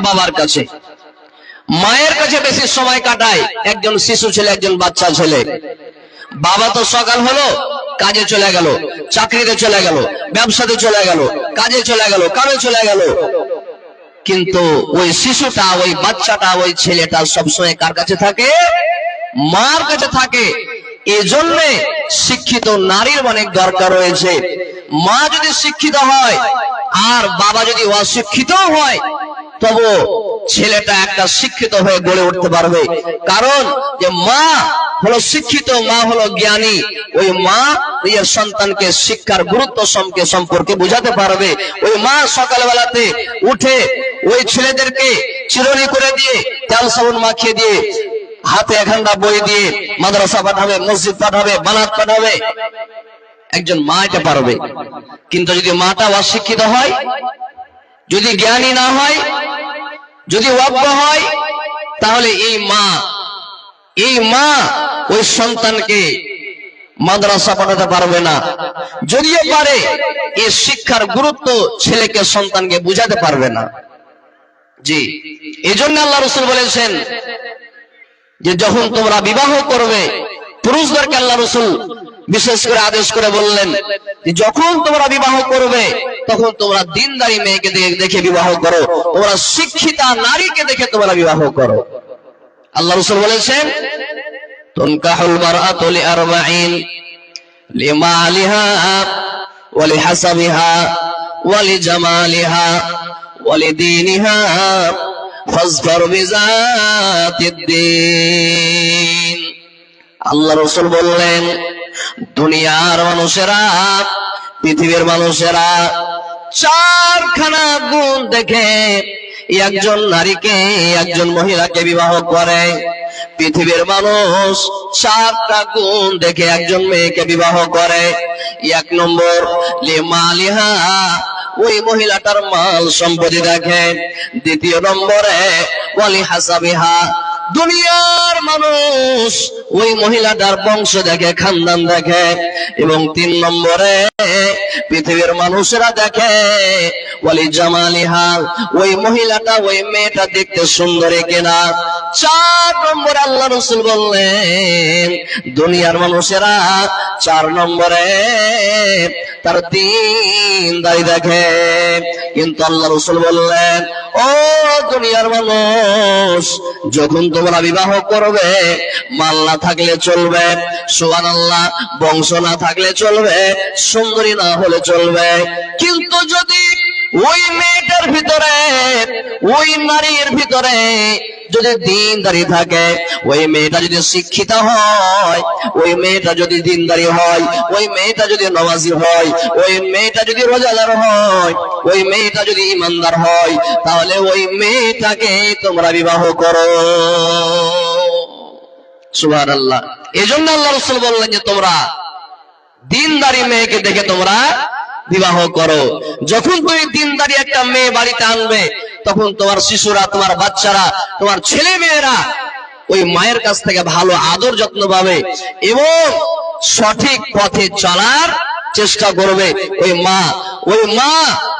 বাবার কাছে, মায়ের কাছে বেশি সময় কাটায় একজন শিশু ছেলে, একজন বাচ্চা ছেলে। বাবা তো সকাল হলো কাজে চলে গেল, চাকরিতে চলে গেল, ব্যবসাতে চলে গেল, কাজে চলে গেল, কামে চলে গেল, কিন্তু ওই শিশুটা, ওই বাচ্চাটা, ওই ছেলেটা সবসময় কার কাছে থাকে? মার কাছে থাকে। এই জন্য শিক্ষিত নারীর অনেক দরকার রয়েছে। মা যদি শিক্ষিত হয় আর বাবা যদি অশিক্ষিত হয়, তবু ছেলেটা একটা শিক্ষিত হয়ে গড়ে উঠতে পারবে। কারণ যে মা হলো শিক্ষিত, মা হলো জ্ঞানী, ওই মা নিজের সন্তানকে শিক্ষার গুরুত্ব সম্পর্কে বোঝাতে পারবে। ওই মা সকালবেলাতে উঠে ওই ছেলেদেরকে চিরুনি করে দিয়ে, তেল সাবুন মাখিয়ে দিয়ে, হাতে একখানা বই দিয়ে মাদ্রাসা পাঠাবে, মসজিদ পাঠাবে, বানাত পাঠাবে। একজন মা এটা পারবে। কিন্তু যদি মাটা অশিক্ষিত হয়, যদি জ্ঞানী না হয়, যদি অজ্ঞ হয়, তাহলে এই মা ওই সন্তানকে মাদ্রাসা পাঠাতে পারবে না। যদিও পারে, এই শিক্ষার গুরুত্ব ছেলেকে, সন্তানকে বুঝাতে পারবে না। জি, এই জন্য আল্লাহ রাসূল বলেছেন যে যখন তোমরা বিবাহ করবে, পুরুষদেরকে আল্লাহ রাসূল বিশেষ করে আদেশ করে বললেন যে যখন তোমরা বিবাহ করবে, তখন তোমরা দিনদারি মেয়েকে দেখে বিবাহ করো, তোমরা শিক্ষিতা নারীকে দেখে তোমরা বিবাহ করো। আল্লাহ রাসূল বলেছেন, তুনকাহুল মারআতু লিআরবাঈন লিমালিহা ওয়া লিহাসাবিহা ওয়া লিজামালিহা ওয়া লিদীনিহা ফাজফার বিযাতিদ দ্বীন। আল্লাহ রাসূল বললেন, দুনিয়ার মানুষেরা, পৃথিবীর মানুষেরা চারখানা গুণ দেখে একজন নারীকে, একজন মহিলাকে বিবাহ করে। পৃথিবীর মানুষ চারটা গুণ দেখে একজন মেয়েকে বিবাহ করে। এক নম্বর, লিমালিহা, ওই মহিলাটার মাল সম্পত্তি দেখে। দ্বিতীয় নম্বরে, ওয়ালি হাসাবিহা, দুনিয়ার মানুষ ওই মহিলাটার বংশ দেখে, খানদান দেখে। এবং তিন নম্বরে, পৃথিবীর মানুষেরা দেখে ওয়ালি জামালিহা, ওই মহিলাটা, ওই মেয়েটা দেখতে সুন্দরী কিনা। চার নম্বরে আল্লাহ রাসূল বললেন, দুনিয়ার মানুষেরা চার নম্বরে তার দীনদারি দেখে। কিন্তু আল্লাহ রাসূল বললেন, ও দুনিয়ার মানুষ, যখন তোমরা বিবাহ করবে, মাল না থাকলে চলবে, সুবহানাল্লাহ, বংশ না থাকলে চলবে, সুন্দরী না হলে চলবে, কিন্তু যদি ওই মেয়েটার ভিতরে, ওই নারীর ভিতরে যদি দীনদারি থাকে, ওই মেয়েটা যদি শিক্ষিত হয়, ওই মেয়েটা যদি দীনদারি হয়, ওই মেয়েটা যদি নামাজি হয়, ওই মেয়েটা যদি রোজাদার হয়, ওই মেয়েটা যদি ঈমানদার হয়, তাহলে ওই মেয়েটাকে তোমরা বিবাহ করো। সুবহানাল্লাহ। এজন্য আল্লাহ রাসূল বললেন যে তোমরা দীনদারি মেয়েকে দেখে তোমরা বিবাহ করো। যখন তুমি দীনদারি একটা মেয়ে বাড়িতে আনবে, তখন তোমার শিশুরা, তোমার বাচ্চারা, তোমার ছেলে মেয়েরা ওই মায়ের কাছ থেকে ভালো আদর যত্ন পাবে এবং সঠিক পথে চলার চেষ্টা করবে। ওই মা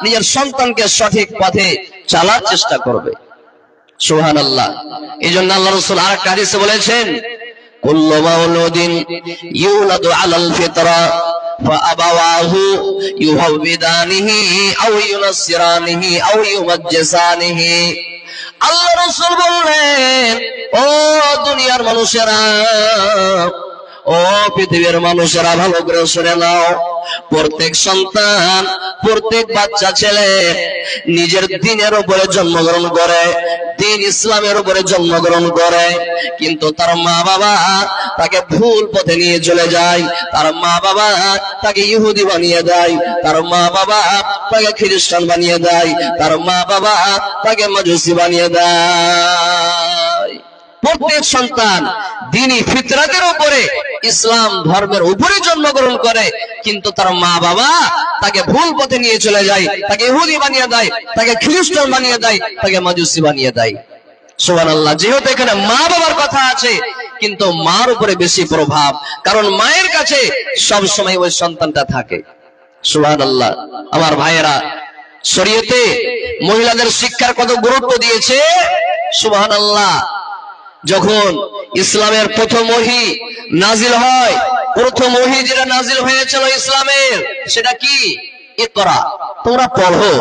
নিজের সন্তানকে সঠিক পথে চলার চেষ্টা করবে। সুবহানাল্লাহ। এই জন্য আল্লাহ রাসূল আরেকটা হাদিসে বলেছেন, কুল্লু মাউলুদিন ইউলাদু আলাল ফিতরা فأبواه يهودانه أو ينصرانه أو يمجسانه। আল্লাহ রাসূল বললেন, ও দুনিয়ার মানুষেরা, ও পৃথিবীর মানুষেরা, ভালো করে শুনে নাও, প্রত্যেক সন্তান, প্রত্যেক বাচ্চা ছেলে নিজের দ্বীনের উপরে জন্মগ্রহণ করে, দ্বীন ইসলামের উপরে জন্মগ্রহণ করে, কিন্তু তার মা বাবা তাকে ভুল পথে নিয়ে চলে যায়। তার মা বাবা তাকে ইহুদি বানিয়ে দেয়, তার মা বাবা তাকে খ্রিস্টান বানিয়ে দেয়, তার মা বাবা তাকে মাজুসি বানিয়ে দেয়। প্রত্যেক সন্তান দ্বীনি ফিতরাতের উপরে, ইসলাম ধর্মের উপরে জন্মগ্রহণ করে, কিন্তু তার মা বাবা তাকে ভুল পথে নিয়ে চলে যায়, তাকে ইহুদি বানিয়ে দেয়, তাকে খ্রিস্টান বানিয়ে দেয়, তাকে মাজুসি বানিয়ে দেয়। সুবহানাল্লাহ। যেহেতু এখানে মা বাবার কথা আছে, কিন্তু মার উপরে বেশি প্রভাব, কারণ মায়ের কাছে সব সময় ওই সন্তানটা থাকে। সুবহানাল্লাহ। আমার ভাইয়েরা, শরীয়তে মহিলাদের শিক্ষার কত গুরুত্ব দিয়েছে, সুবহানাল্লাহ। যখন ইসলামের প্রথম ওহী নাজিল হয়, প্রথম ওহী যেটা নাজিল হয়েছিল ইসলামের, সেটা কি? ইকরা, তোমরা পড়ো,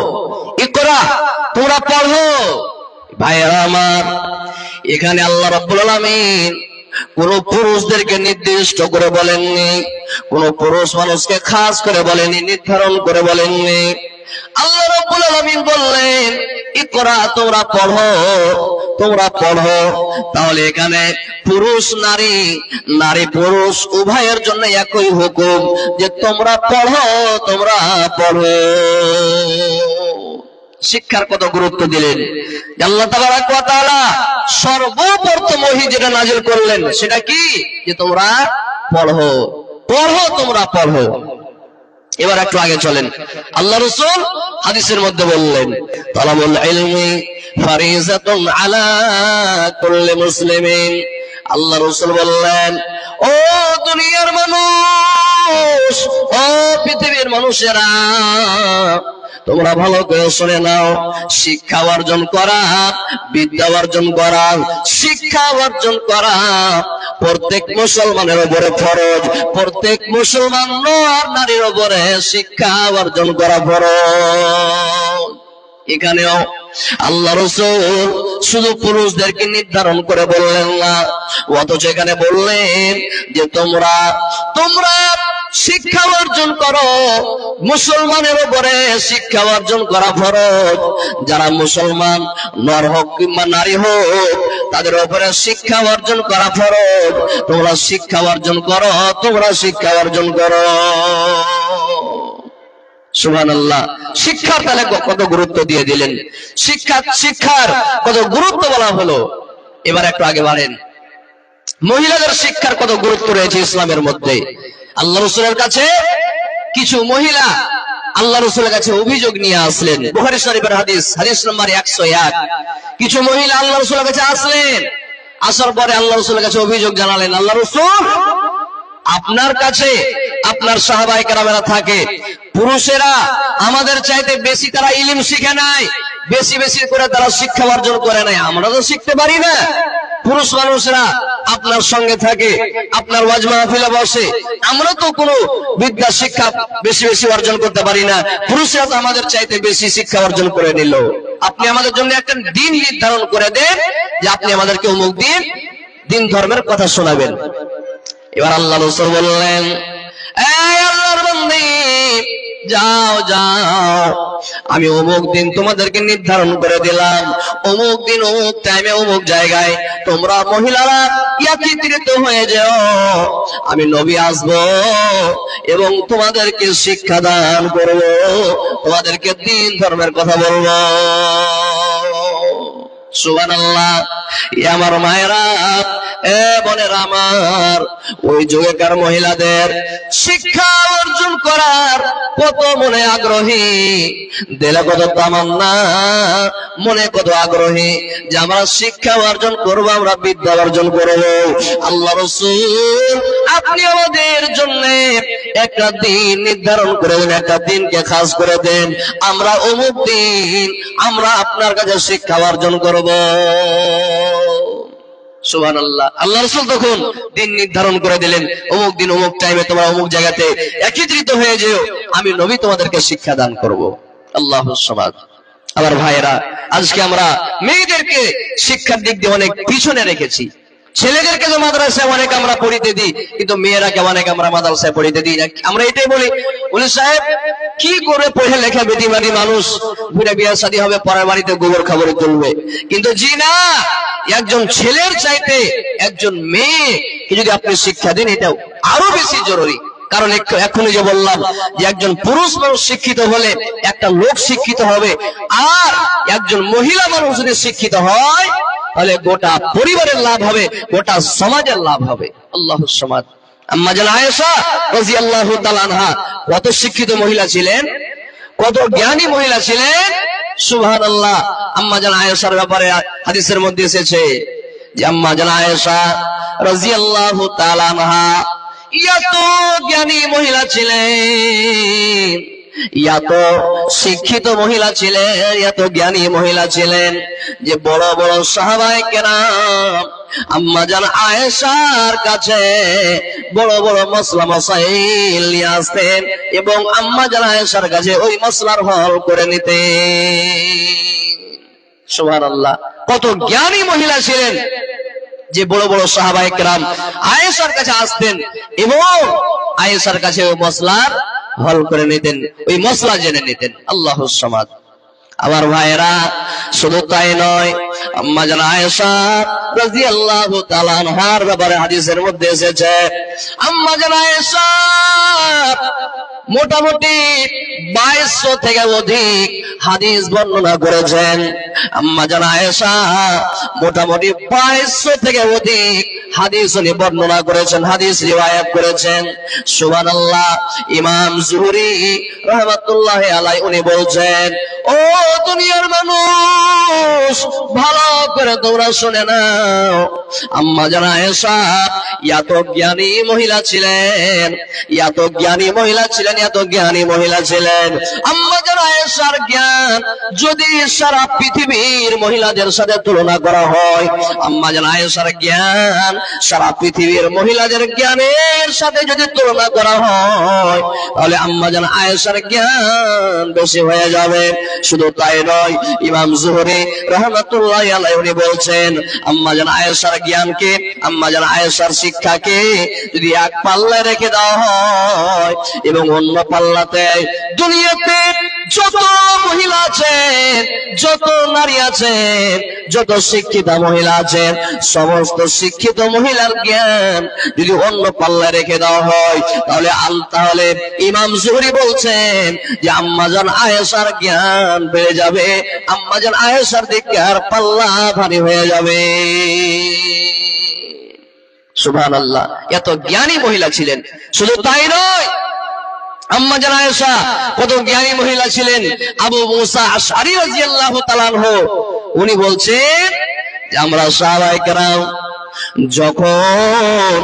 ইকরা, তোমরা পড়ো। ভাইরা আমার, এখানে আল্লাহ রাব্বুল আলামিন কোন পুরুষদেরকে নির্দিষ্ট করে বলেননি, কোন পুরুষ মানুষকে খাস করে বলেননি, নির্ধারণ করে বলেননি। আল্লাহ রাব্বুল আলামিন বললেন, ইকরা, তোমরা পড়ো, তোমরা পড়ো। তাহলে এখানে পুরুষ নারী, নারী পুরুষ উভয়ের জন্য একই হুকুম যে তোমরা পড়ো, তোমরা পড়ো। শিক্ষার কত গুরুত্ব দিলেন। আল্লাহ তাবারক ওয়া তাআলা সর্বপ্রথম ওহী যেটা নাযিল করলেন সেটা কি? যে তোমরা পড়ো, পড়ো, তোমরা পড়ো। এবার একটু আগে চলেন। আল্লাহ রাসূল হাদিসের মধ্যে বললেন, তালাবুল ইলমি ফারিজাতুন আলা কুল্লি মুসলিমিন। আল্লাহ রাসূল বললেন, ও দুনিয়ার মানুষ, ও পৃথিবীর মানুষেরা, তোমরা ভালো করে শুনে নাও, শিক্ষা অর্জন করা, বিদ্যা অর্জন করা, শিক্ষা অর্জন করা প্রত্যেক মুসলমানের উপরে ফরজ। প্রত্যেক মুসলমান নর নারীর উপরে শিক্ষা অর্জন করা ফরজ। এখানেও আল্লাহ রাসূল শুধু পুরুষদেরকে নির্ধারণ করে বললেন না, অথচ এখানে বললেন যে তোমরা তোমরা শিক্ষা অর্জন করো। মুসলমানের উপরে শিক্ষা অর্জন করা ফরজ। যারা মুসলমান নর হোক কিংবা নারী হোক, তাদের উপরে শিক্ষা অর্জন করা ফরজ। তোমরা শিক্ষা অর্জন করো, তোমরা শিক্ষা অর্জন করো। সুবহানাল্লাহ। শিক্ষার তাহলে কত গুরুত্ব দিয়ে দিলেন, শিক্ষার কত গুরুত্ব বলা হলো। এবার একটু আগে বাড়েন, মহিলাদের শিক্ষার কত গুরুত্ব রয়েছে ইসলামের মধ্যে। আল্লাহ রাসূলের কাছে কিছু মহিলা আল্লাহ রাসূলের কাছে অভিযোগ নিয়ে আসলেন। বুখারী শরীফের হাদিস, হাদিস নম্বর 101। কিছু মহিলা আল্লাহ রাসূলের কাছে আসলেন, আসার পরে আল্লাহ রাসূলের কাছে অভিযোগ জানালেন, আল্লাহ রাসূল, আপনার কাছে আপনার সাহাবায়ে কেরামেরা থাকে, পুরুষেরা আমাদের চাইতে বেশি তারা ইলম শিখে নাই, বেশি বেশি করে তারা শিক্ষা অর্জন করে নাই, আমরা তো শিখতে পারি না। পুরুষ মানুষরা আপনার সঙ্গে থাকে, আপনার ওয়াজ মাহফিলে বসে, আমরা তো কোনো বিদ্যা শিক্ষা বেশি বেশি অর্জন করতে পারি না, পুরুষরা তো আমাদের চাইতে বেশি শিক্ষা অর্জন করে নিল। আপনি আমাদের জন্য একটা দিন নির্ধারণ করে দেন যে আপনি আমাদেরকে অমুক দিন ধর্মের কথা শোনাবেন। এবার আল্লাহ রাসূল বললেন, এই আল্লাহর বান্দী, যাও যাও, আমি অমুক দিন তোমাদেরকে নির্ধারণ করে দিলাম, অমুক দিন অমুক টাইমে অমুক জায়গায় তোমরা মহিলারা একত্রিত হয়ে যাও। আমি নবী আসব এবং তোমাদেরকে শিক্ষা দান করব, তোমাদেরকে দিন ধর্মের কথা বলবো। সুবহানাল্লাহ। আমার মায়েরা, এ বোনেরা আমার, ওই যুগেকার মহিলাদের শিক্ষা অর্জন করার কত মনে আগ্রহী, দিলে কত তামান্না, মনে কত আগ্রহী যে আমরা শিক্ষা অর্জন করবো, আমরা বিদ্যা অর্জন করবো। আল্লাহ রাসূল আপনি আমাদের জন্য একটা দিন নির্ধারণ করে দেন, একটা দিনকে খাস করে দেন, আমরা অমুক দিন আমরা আপনার কাছে শিক্ষা অর্জন করব। সুবহানাল্লাহ। আল্লাহ রাসূল তখন দিন নির্ধারণ করে দিলেন, অমুক দিন অমুক টাইমে তোমরা অমুক জায়গাতে একত্রিত হয়ে যেও, আমি নবী তোমাদেরকে শিক্ষা দান করব। আল্লাহুস সামাদ। আমার ভাইয়েরা, আজকে আমরা মেয়েদেরকে শিক্ষার দিক দিয়ে অনেক পিছনে রেখেছি। ছেলেদেরকে তো মাদ্রাসায় অনেক আমরা পড়িতে দিই, কিন্তু মেয়েরাকে অনেক আমরা মাদ্রাসায় পড়িতে দিই না। আমরা এটাই বলি, সাহেব কি করে পড়ে লেখা বেদিমানি মানুষ, ঘুরে বিয়ে শাদী হবে, পরের বাড়িতে গোবর খাবারে তুলবে। কিন্তু জি না, একজন ছেলের চাইতে একজন মেয়েকে যদি আপনি শিক্ষা দেন, এটাও আরো বেশি জরুরি। কারণ এখনই যে বললাম যে একজন পুরুষ মানুষ শিক্ষিত হলে একটা লোক শিক্ষিত হবে, আর একজন মহিলা মানুষ যদি শিক্ষিত হয় তাহলে গোটা পরিবারের লাভ হবে, গোটা সমাজের লাভ হবে। আল্লাহুস সামাদ। আম্মা জান আয়েশা রাদিয়াল্লাহু তাআলা আনহা কত শিক্ষিত মহিলা ছিলেন, কত জ্ঞানী মহিলা ছিলেন। সুবহানাল্লাহ। আম্মা জান আয়েশার ব্যাপারে হাদিসের মধ্যে এসেছে যে আম্মা জান আয়েশা রাদিয়াল্লাহু তাআলা আনহা এত জ্ঞানী মহিলা ছিলেন, এত শিক্ষিত মহিলা ছিলেন, এত জ্ঞানী মহিলা ছিলেন যে বড় বড় সাহাবায়ে কেরাম আম্মা জান আয়েশার কাছে বড় বড় মসলা মাসাইল নিয়ে আসতেন এবং আম্মা জান আয়েশার কাছে ওই মসলার হল করে নিতেন। সুবহানাল্লাহ, কত জ্ঞানী মহিলা ছিলেন যে বড় বড় সাহাবায়ে কেরাম আয়েশার কাছে আসতেন এবং আয়েশার কাছে ওই মসলার হল করে নিতেন, ওই মসলা জেনে নিতেন। আল্লাহুস সামাদ। আমার ভাইয়েরা, শুধু তাই নয়, আম্মা জান আয়েশা রাদিয়াল্লাহু তাআলা আনহার ব্যাপারে হাদিসের মধ্যে এসেছে, আম্মা জান আয়েশা মোটামুটি 2200 থেকে অধিক হাদিস বর্ণনা করেছেন। আম্মা জান আয়েশা মোটামুটি 2200 থেকে অধিক হাদিস উনি বর্ণনা করেছেন, হাদিস রিওয়ায়াত করেছেন। সুবহানাল্লাহ। ইমাম জুহরি রাহমাতুল্লাহি আলাইহি উনি বলছেন, ও দুনিয়ার মানুষ, ভালো করে তোমরা শুনে নাও, আম্মা জান আয়েশা এত জ্ঞানী মহিলা ছিলেন, এত জ্ঞানী মহিলা ছিলেন, এত জ্ঞানী মহিলা ছিলেন। আম্মা জান আয়েশার জ্ঞান যদি সারা পৃথিবীর মহিলাদের সাথে তুলনা করা হয়, আম্মা জান আয়েশার জ্ঞান সারা পৃথিবীর মহিলাদের জ্ঞানের সাথে যদি তুলনা করা হয়, তাহলে আম্মা জান আয়েশার জ্ঞান বেশি হয়ে যাবে। শুধু তাই নয়, ইমাম জুহরি রাহমাতুল্লাহি আলাইহি উনি বলছেন, আম্মা জান আয়েশার জ্ঞানকে, আম্মা জান আয়েশার শিক্ষাকে যদি এক পাল্লায় রেখে দেওয়া হয় এবং অন্য পাল্লাতে দুনিয়াতে যত মহিলা আছেন, যত নারী আছেন, যত শিক্ষিতা মহিলা আছেন, সমস্ত শিক্ষিত মহিলার জ্ঞান যদি অন্য পাল্লায় রেখে দেওয়া হয়, তাহলে ইমাম জুহরি বলছেন যে আম্মা জান আয়েশার জ্ঞান বেড়ে যাবে, আম্মা জান আয়েশার দিকে আর পাল্লা ভারী হয়ে যাবে। সুবহানাল্লাহ, এত জ্ঞানী মহিলা ছিলেন। শুধু তাই নয়, আম্মা জান আয়েশা কত জ্ঞানী মহিলা ছিলেন। আবু মুসা আশআরী রাদিয়াল্লাহু তাআলা আনহু উনি বলছেন যে আমরা সাহাবায়ে কেরাম যখন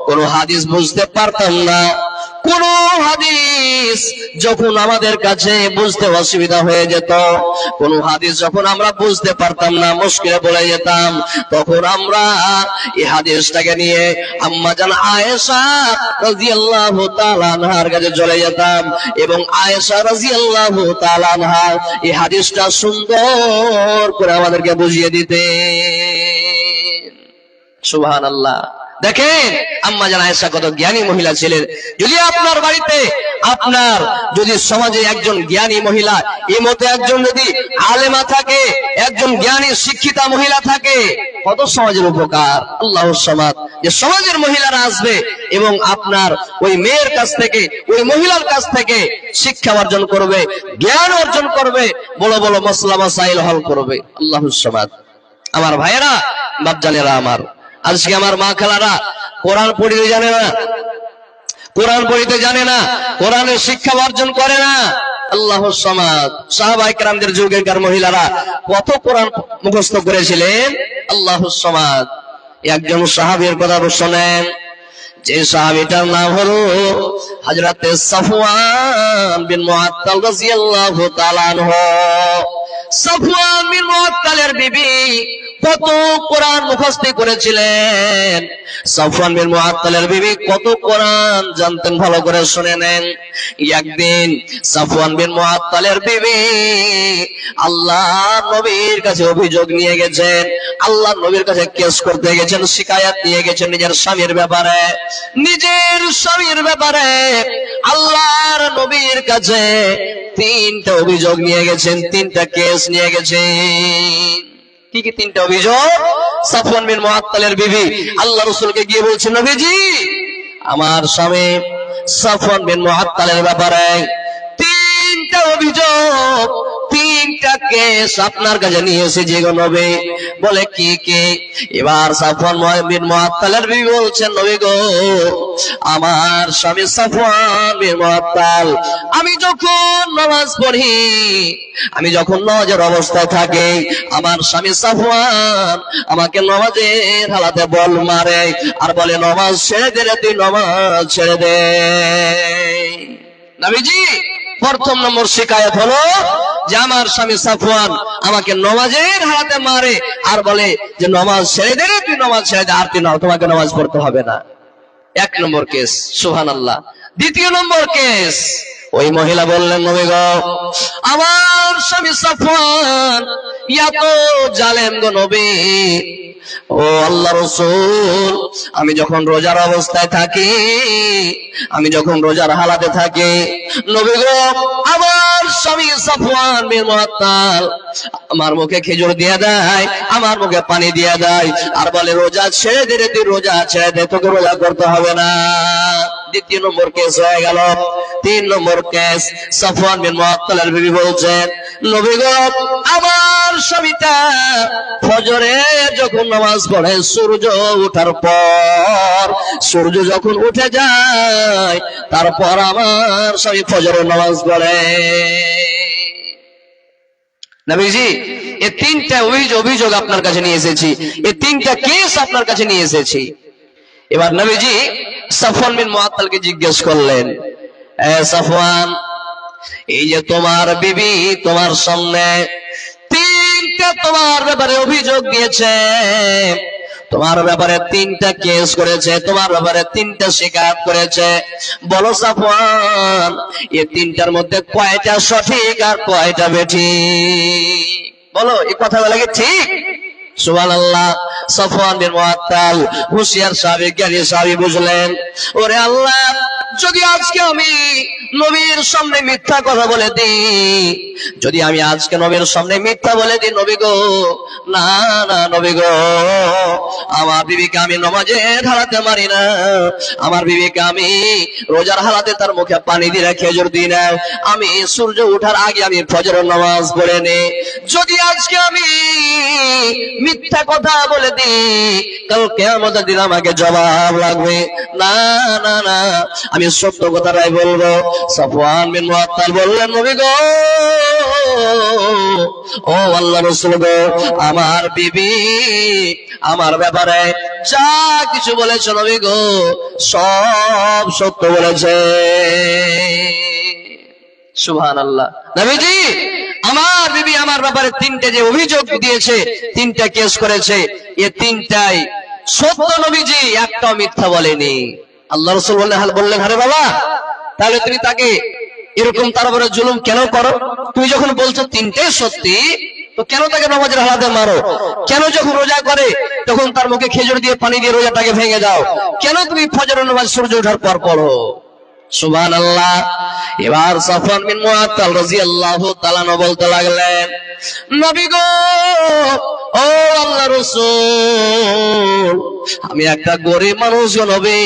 কোন হাদিস বুঝতে পারতাম না, কোন হাদিস যখন আমাদের কাছে বুঝতে অসুবিধা হয়ে যেত, কোন হাদিস যখন আমরা বুঝতে পারতাম না, মুশকিলে পড়ে যেতাম, তখন আমরা এই হাদিসটাকে নিয়ে আম্মা জান আয়েশা রাদিয়াল্লাহু তাআলা আনহার কাছে চলে যেতাম এবং আয়েশা রাদিয়াল্লাহু তাআলা আনহা এই হাদিসটা সুন্দর করে আমাদেরকে বুঝিয়ে দিতেন। সুবহানাল্লাহ। দেখেন আম্মা জান আয়েশা কত জ্ঞানী মহিলা ছিলেন। যদি আপনার বাড়িতে, আপনার যদি সমাজে একজন জ্ঞানী মহিলা, এই মতো একজন যদি আলেমা থাকে, একজন জ্ঞানী শিক্ষিতা মহিলা থাকে, কত সমাজের উপকার। আল্লাহুস সামাদ। যে সমাজের মহিলারা আসবে এবং আপনার ওই মেয়ের কাছ থেকে, ওই মহিলার কাছ থেকে শিক্ষা অর্জন করবে, জ্ঞান অর্জন করবে, বড় বড় মাসলা মাসাইল হল করবে। আল্লাহুস সামাদ। আমার ভাইয়েরা, বাপজানেরা আমার, আজকে আমার মা খালারা কোরআন পড়িতে জানে না, কোরআন পড়িতে জানে না, কোরআনের শিক্ষা অর্জন করে না। আল্লাহুস সামাদ। সাহাবায়ে কেরামদের যুগের মহিলারা কত কোরআন মুখস্থ করেছিলেন। আল্লাহুস সামাদ। একজন সাহাবীর কথা শুনেন, যে সাহাবীটার নাম হলো হযরত সাফওয়ান বিন মুআত্তাল রাদিয়াল্লাহু তাআলা আনহু। সাফওয়ান বিন মুআত্তালের বিবি কত কোরআন মুখস্থ করেছিলেন। সাফওয়ান বিন মুআত্তালের বিবি কত কোরআন জানতেন, ভালো করে শুনে নেন। একদিন সাফওয়ান বিন মুআত্তালের বিবি আল্লাহর নবীর কাছে অভিযোগ নিয়ে গেছেন, আল্লাহর নবীর কাছে কেস করতে গেছেন, শিকায়াত নিয়ে গেছেন নিজের স্বামীর ব্যাপারে, নিজের স্বামীর ব্যাপারে আল্লাহর নবীর কাছে 3টা অভিযোগ নিয়ে গেছেন, 3টা কেস নিয়ে গেছেন। কি কি 3টা অভিযোগ? সাফওয়ান বিন মুআত্তালের বিবি আল্লাহ রাসূলকে গিয়ে বলছেন, নবীজি আমার স্বামী সাফওয়ান বিন মুআত্তালের ব্যাপারে 3টা অভিযোগ, 3টা কেস আপনার কাছে নিয়ে এসেছি গো নবী। বলে কি কি? এবার সাফওয়ান বিন মুআত্তালের বিবি বলছেন, নবী গো আমার স্বামী সাফওয়ান বিন মুআত্তাল, আমি যখন নামাজ পড়ি, আমি যখন নামাজের অবস্থায় থাকি, আমার স্বামী সাফওয়ান আমাকে নামাজের হালাতে বল মারে আর বলে নামাজ ছেড়ে দে, তুই নামাজ ছেড়ে দে। নবীজি প্রথম নম্বর শিকায়ত হলো যে আমার স্বামী সাফওয়ান আমাকে নামাজের হাতে মারে আর বলে যে নামাজ ছেড়ে দে, তুই নামাজ ছেড়ে দে, আর তুই নাও, তোমাকে নামাজ পড়তে হবে না। এক নম্বর কেস, সুবহানাল্লাহ। দ্বিতীয় নম্বর কেস, ওই মহিলা বললেন, নবী গো, আমার স্বামী সাফওয়ান এত জালেম গো নবী, ও আল্লাহ রাসূল, আমি যখন রোজার অবস্থায় থাকি, আমি যখন রোজার হালাতে থাকি, নবী গো, আমার স্বামী সাফওয়ান বিন মুআত্তাল আমার মুখে খেজুর দিয়ে দেয়, আমার মুখে পানি দিয়ে দেয়, আর বলে রোজা ছেড়ে দে, তুই রোজা ছেড়ে দে, তোকে রোজা করতে হবে না। দ্বিতীয় নম্বর কেস হয়ে গেল। তিন নম্বর কেস, সাফওয়ান বিন মুআত্তালের বিবি বলছেন, নবী গো, আমার স্বামীটা ফজরে যখন নামাজ পড়ে, সূর্য ওঠার পর, সূর্য যখন উঠে যায়, তারপর আমার স্বামী ফজরের নামাজ পড়ে। নবীজি, এই তিনটা অভিযোগ আপনার কাছে নিয়ে এসেছি, এই তিনটা কেস আপনার কাছে নিয়ে এসেছি। এবার নবীজি সাফওয়ান বিন মুআত্তালকে জিজ্ঞেস করলেন, এ সাফওয়ান, এই যে তোমার বিবি তোমার সামনে তিনটা তোমার ব্যাপারে অভিযোগ দিয়েছে, তোমার ব্যাপারে তিনটা কেস করেছে, তোমার ব্যাপারে তিনটা শিকায়ত করেছে, বলো সাফওয়ান, এই তিনটার মধ্যে কয়টা সঠিক আর কয়টা বেঠিক? বলো, এই কথাগুলো কি ঠিক? সুবহানাল্লাহ। সাফওয়ান বিন মুআত্তাল হুশিয়ার সাহাবী, জ্ঞানী সাহাবী বুঝলেন, ওরে আল্লাহ, যদি আজকে আমি নবীর সামনে মিথ্যা কথা বলে দিই, যদি আমি আজকে নবীর সামনে মিথ্যা বলে দিই, নবী গো, না না নবী গো, আমার বিবিকে আমি নামাজের হালাতে মারি না, আমার বিবিকে আমি রোজার হালাতে তার মুখে পানি দিয়ে খেজুর দিই না, আমি সূর্য ওঠার আগে আমি ফজরের নামাজ পড়ে নি। যদি আজকে আমি মিথ্যা কথা বলে দিই, কাল কিয়ামতের দিন আমাকে জবাব লাগবে। না না না, আমি সত্য কথাটাই বলবো। সাফওয়ান বিন মুআত্তাল বললেন, নবী গো, ও আল্লাহর রাসূল গো, আমার বিবি আমার ব্যাপারে যা কিছু বলেছে নবী গো, সব সত্য বলেছে। সুবহানাল্লাহ। নবীজি, আমার বিবি আমার ব্যাপারে তিনটে যে অভিযোগ দিয়েছে, তিনটা কেস করেছে, এ তিনটাই সত্য নবীজি, একটাও মিথ্যা বলেনি। আল্লাহ রাসূল বললেন, আরে বাবা, তাহলে তুমি তাকে এরকম তার উপরে জুলুম কেন করো? তুমি যখন বলছো তিনটাই সত্যি, তো কেন তাকে নামাজের হালাতে মারো? কেন যখন রোজা করে তখন তার মুখে খেজুর দিয়ে পানি দিয়ে রোজাটাকে ভেঙে দাও? কেন তুমি ফজরের নামাজ সূর্য ওঠার পর পড়ো? সুবহানাল্লাহ। এবার সাফওয়ান বিন মুআত্তাল রাদিয়াল্লাহু তাআলা বলতে লাগলেন, নবী গো, ও আল্লাহর রাসূল, আমি একটা গরিব মানুষ গো নবী,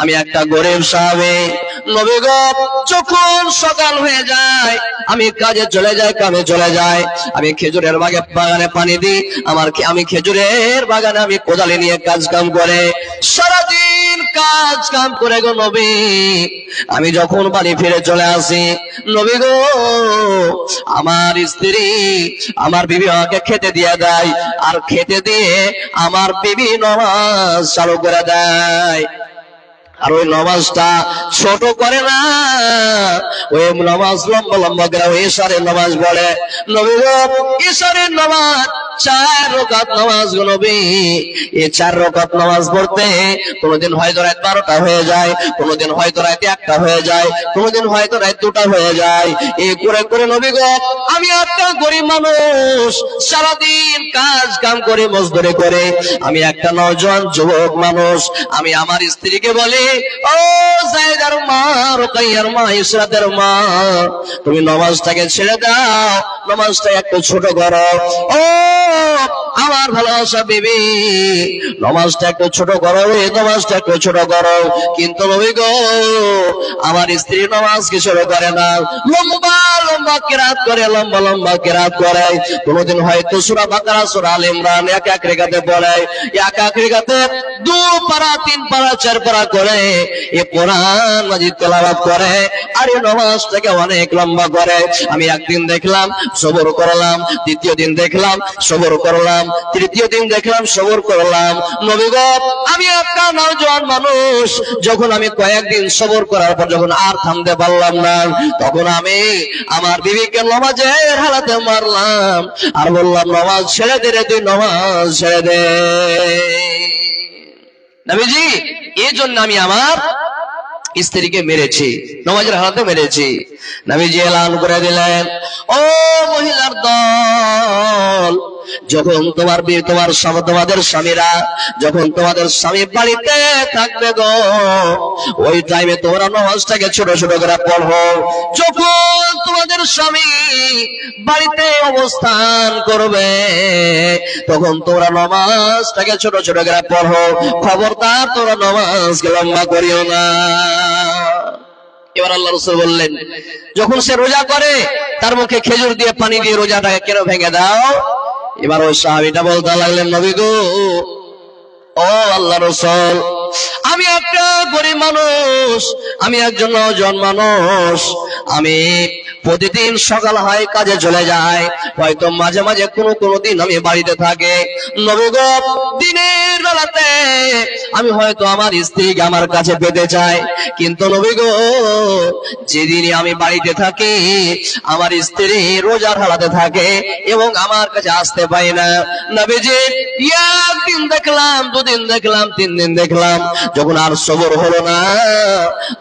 আমি একটা গরিব সাহাবী। নবী গো, যখন সকাল হয়ে যায় আমি কাজে চলে যাই, কামে চলে যাই, আমি খেজুরের বাগানে পানি দিই, আমি খেজুরের বাগানে আমি কোদালি নিয়ে কাজ কাম করে সারাদিন কাজ কাম করে গো নবী, আমি যখন বাড়ি ফিরে চলে আসি, নবী গো, আমার স্ত্রী, আমার বিবি আমাকে খেতে দিয়ে দেয়, আর খেতে দিয়ে আমার বিবি নামাজ চালু করে দেয়, আর ওই নামাজটা ছোট করে না, ওই নামাজ লম্বা লম্বা করে ওই ইশারের নামাজ পড়ে। নবী গো, ইশারের নামাজ 4 রাকাত নামাজ গো নবী, এই 4 রাকাত নামাজ পড়তে কোনদিন হয়তো রাত 12টা হয়ে যায়, কোনদিন হয়তো রাত 1টা হয়ে যায়, কোনদিন হয়তো রাত 2টা হয়ে যায়। এই করে করে নবী গো, আমি একটা গরিব মানুষ, সারাদিন কাজ কাম করে মজদুরি করে, আমি একটা নওজোয়ান যুবক মানুষ, আমি আমার স্ত্রীকে বলি, ও যায়েদার মা, রুকাইয়ার মা, ইসরাতের মা, তুমি নামাজটাকে ছেড়ে দাও, নামাজটা একটু ছোট করো। ও আমার ভালোবাসা বিবি, নামাজটা একটু ছোট করো, এই নামাজটা একটু ছোট করো। কিন্তু নবী গো, আমার স্ত্রী নামাজ কি ছোট করে না, লম্বা লম্বা কিরাত করে, লম্বা লম্বা কিরাত করে। কোনদিন হয়তো সূরা বাকারা, সূরা আলে ইমরান এক এক রেখাতে পড়ে, এক এক রেখাতে 2 পারা 3 পারা 4 পারা করে এ কোরআন মাজিদ তেলাওয়াত করে আর এই নামাজটাকে অনেক লম্বা করে। আমি একদিন দেখলাম সবর করলাম, দ্বিতীয় দিন দেখলাম সবর করলাম, তৃতীয় দিন দেখলাম সবর করলাম। নবী গো আমি একটা নওজোয়ান মানুষ, যখন আমি কয়েকদিন সবর করার পর যখন আর থামতে পারলাম না, তখন আমি আমার বিবিকে নামাজের হালাতে মারলাম আর বললাম নামাজ ছেড়ে দে রে, তুই নামাজ ছেড়ে দে। নবীজি এই জন্য আমি আমার স্ত্রীকে মেরেছি, নামাজের হালাতে মেরেছি। নবীজি এলান করে দিলেন, ও মহিলার দল, যখন তোমাদের স্বামীরা যখন তোমাদের স্বামী বাড়িতে থাকবে গো, ওই টাইমে তোমরা নামাজটাকে ছোট ছোট করে পড়ো। যখন তোমাদের স্বামী বাড়িতে অবস্থান করবে তখন তোমরা নামাজটাকে ছোট ছোট করে পড়ো, খবরদার তোমরা নামাজকে লম্বা করিও না। এবার আল্লাহ রাসূল বললেন, যখন সে রোজা করে তার মুখে খেজুর দিয়ে পানি দিয়ে রোজাটাকে কেন ভেঙে দাও? এবার ওই সাহাবীটা বলতে লাগলেন, নবী গো, ও আল্লাহ রাসূল, আমি একটা গরিব মানুষ, আমি একজন নওজোয়ান মানুষ, আমি প্রতিদিন সকাল হয় কাজে চলে যাই, হয়তো মাঝে মাঝে কোনো দিন আমি বাড়িতে থাকি। নবী গো, দিনের বেলাতে আমি হয়তো আমার স্ত্রীকে আমার কাছে পেতে চাই, কিন্তু নবী গো যেদিনই আমি বাড়িতে থাকি আমার স্ত্রী রোজার হালাতে থাকে এবং আমার কাছে আসতে পাই না। নবীজি একদিন দেখলাম, 2 দিন দেখলাম, 3 দিন দেখলাম, যখন আর সবর হলো না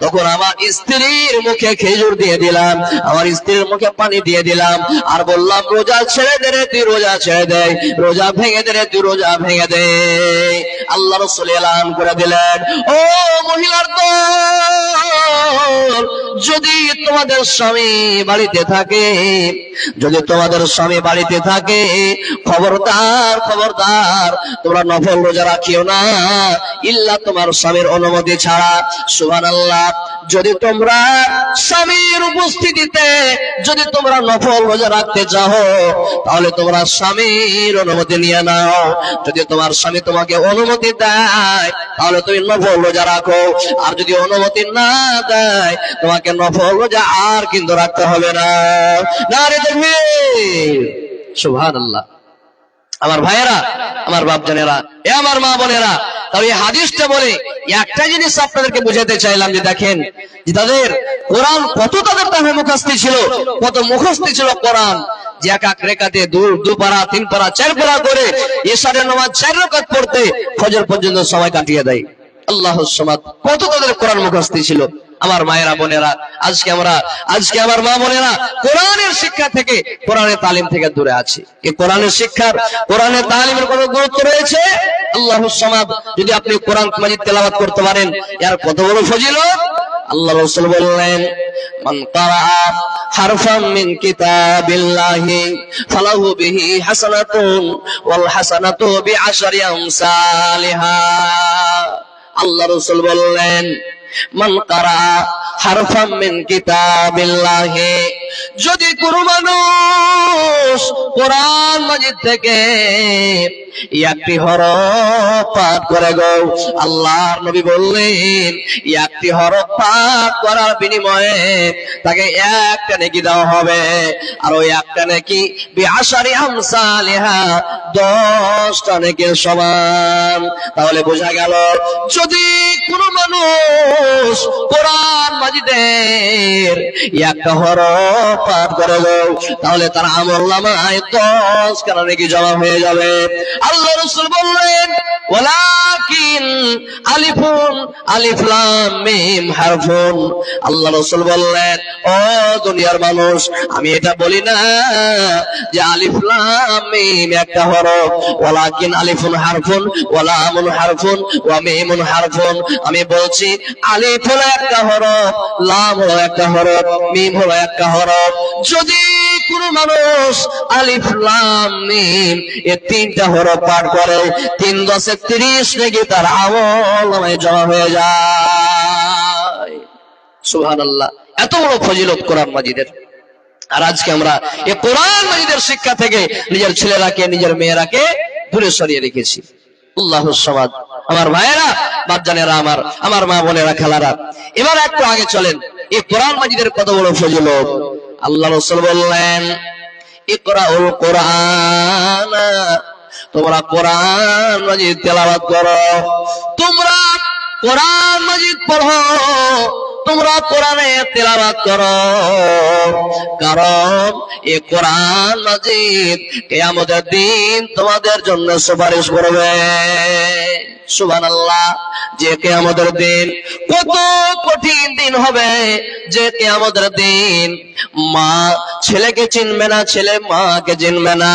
তখন আমার স্ত্রীর মুখে খেজুর দিয়ে দিলাম, আমার স্ত্রীর মুখে পানি দিয়ে দিলাম আর বললাম, রোজা ছেড়ে দে রে, তুই রোজা ছেড়ে দে, রোজা ভেঙে দে রে, তুই রোজা ভেঙে দে। আল্লাহ রাসূল এলান করে দিলেন, ও মহিলার দল, যদি তোমাদের স্বামী বাড়িতে থাকে, যদি তোমাদের স্বামী বাড়িতে থাকে, খবরদার খবরদার তোমরা নফল রোজা রাখিও না ইল্লা তোমার স্বামীর অনুমতি ছাড়া। সুবহানাল্লাহ। যদি তোমরা স্বামীর উপস্থিতিতে যদি তোমরা নফল রোজা রাখতে চাও তাহলে তোমরা স্বামীর অনুমতি নিয়ে নাও। যদি তোমার স্বামী তোমাকে অনুমতি দেয় তাহলে তুমি নফল রোজা রাখো, আর যদি অনুমতি না দেয় তোমাকে নফল রোজা আর কিন্তু রাখতে হবে না। নারে তাকবীর, সুবহানাল্লাহ। আমার ভাইয়েরা, আমার বাপজানেরা, এ আমার মা বোনেরা, তাহলে এই হাদিসটা বলে একটা জিনিস আপনাদেরকে বোঝাতে চাইলাম যে দেখেন যে তাদের কোরআন কত তাদের তাহে মুখস্থি ছিল, কত মুখস্থি ছিল কোরআন, যে এক এক রেখাতে 2 পারা 3 পারা 4 পারা করে ইশারের নামাজ 4 রাকাত পড়তে ফজর পর্যন্ত সময় কাটিয়ে দেয়। আল্লাহুস সামাদ, কত তাদের কোরআন মুখস্থি ছিল। আমার মায়েরা বোনেরা, আজকে আমার মা বোনেরা কোরআনের শিক্ষা থেকে, কোরআনের তালিম থেকে দূরে আছি। এই কোরআনের শিক্ষার, কোরআনের তালিমের কোনো গুরুত্ব রয়েছে? আল্লাহুস সামাদ, যদি আপনি কোরআন মাজিদ তেলাওয়াত করতে পারেন এর কত বড় ফজিলত। আল্লাহ রাসূল বললেন, মান ক্বারা হারফাম মিন কিতাবিল্লাহি ফালাহু বিহি হাসানাতুন ওয়াল হাসানাতু বিআশরি আমসালিহা। আল্লাহ রাসূল বললেন, মান ক্বারা হারফাম মিন কিতাবিল্লাহি, যদি কোনো মানুষ কোরআন মাজিদ থেকে একটি হরফ পাঠ করে গো, আল্লাহর নবী বললেন একটি হরফ পাঠ করার বিনিময়ে তাকে একটা নেকি দেওয়া হবে, আর ওই একটা নেকি বিআশরি আমসালিহা 10টা নেকির সমান। তাহলে বোঝা গেল যদি কোনো মানুষ কোরআন মাজিদের একটা হরফ পাঠ করে গো, তাহলে তার আমলনামায় 10 খানা নেকি জমা হয়ে যাবে। আল্লাহ রাসূল বললেন, ওয়ালাকিন আলিফুন আলিফ লাম মিম হারফুন। আল্লাহ রাসূল বললেন, ও দুনিয়ার মানুষ, আমি এটা বলি না যে আলিফ লাম মিম একটা হরফ, ওয়ালাকিন আলিফুন হারফুন ওয়া লামুন হারফুন ওয়া মিমুন হারফুন। আমি বলছি আলিফ হলো একটা হরফ, লাম হলো একটা হরফ, মিম হলো একটা হরফ। যদি কোনো মানুষ আলিফ লাম মিম এই 3টা হরফ পাঠ করে 3 × 10 = 30 নাকি তার আমলনামায় জমা হয়ে যায়। সুবহানাল্লাহ, এত বড় ফজিলত কোরআন মাজিদের। আর আজকে আমরা এই কোরআন মাজিদের শিক্ষা থেকে নিজের ছেলেরাকে, নিজের মেয়েরাকে দূরে সরিয়ে রেখেছি। আল্লাহুস সামাদ। আমার ভাইয়েরা, বাপজানেরা, আমার মা বোনেরা, খেলারা, এবার একটু আগে চলেন। এই কোরআন মাজিদের কত বড় ফজিলত। আল্লাহ রাসূল বললেন, ইকরাউল কোরআন, তোমরা কোরআন মাজিদ তেলাওয়াত করো, তোমরা কোরআন মাজিদ পড়ো, তোমরা কোরআনে তেলাওয়াত করো, কারণ এই কোরআন মাজিদ কিয়ামতের দিন তোমাদের জন্য সুপারিশ করবে। সুবহানাল্লাহ। যে কিয়ামতের দিন কত কঠিন দিন হবে, যে কিয়ামতের দিন মা ছেলেকে চিনবে না, ছেলে মাকে চিনবে না,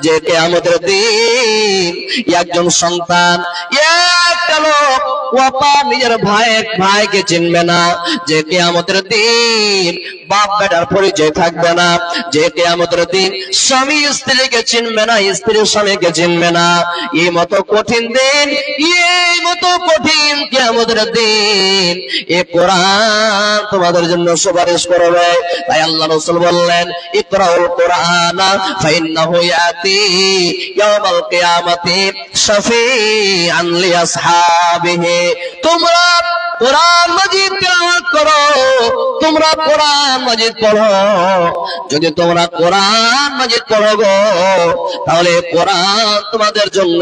যে কিয়ামতের দিন একজন সন্তান, একটা লোক বাবা নিজের ভাইকে চিনবে না, যে কিয়ামতের দিন বাপ বেটার পরিচয় থাকবে না, যে কিয়ামতের দিন স্বামী স্ত্রীকে চিনবে না, স্ত্রী স্বামীকে চিনবে না। এই মতো কঠিন দিন, এই মতো কঠিন কিয়ামতের দিন এ কোরআন তোমাদের জন্য সুপারিশ করবে। তাই আল্লাহ রাসূল বললেন, ইকরাউল কোরআন ফাইন্নাহু ইয়াতি ইয়াউমাল কিয়ামাতি শাফিআন লিআসহাবিহি। তোমরা কোরআন মাজিদ তেলাওয়াত করো, তোমরা কোরআন মাজিদ পড়ো। যদি তোমরা কোরআন মাজিদ পড়ো গো, তাহলে কোরআন তোমাদের জন্য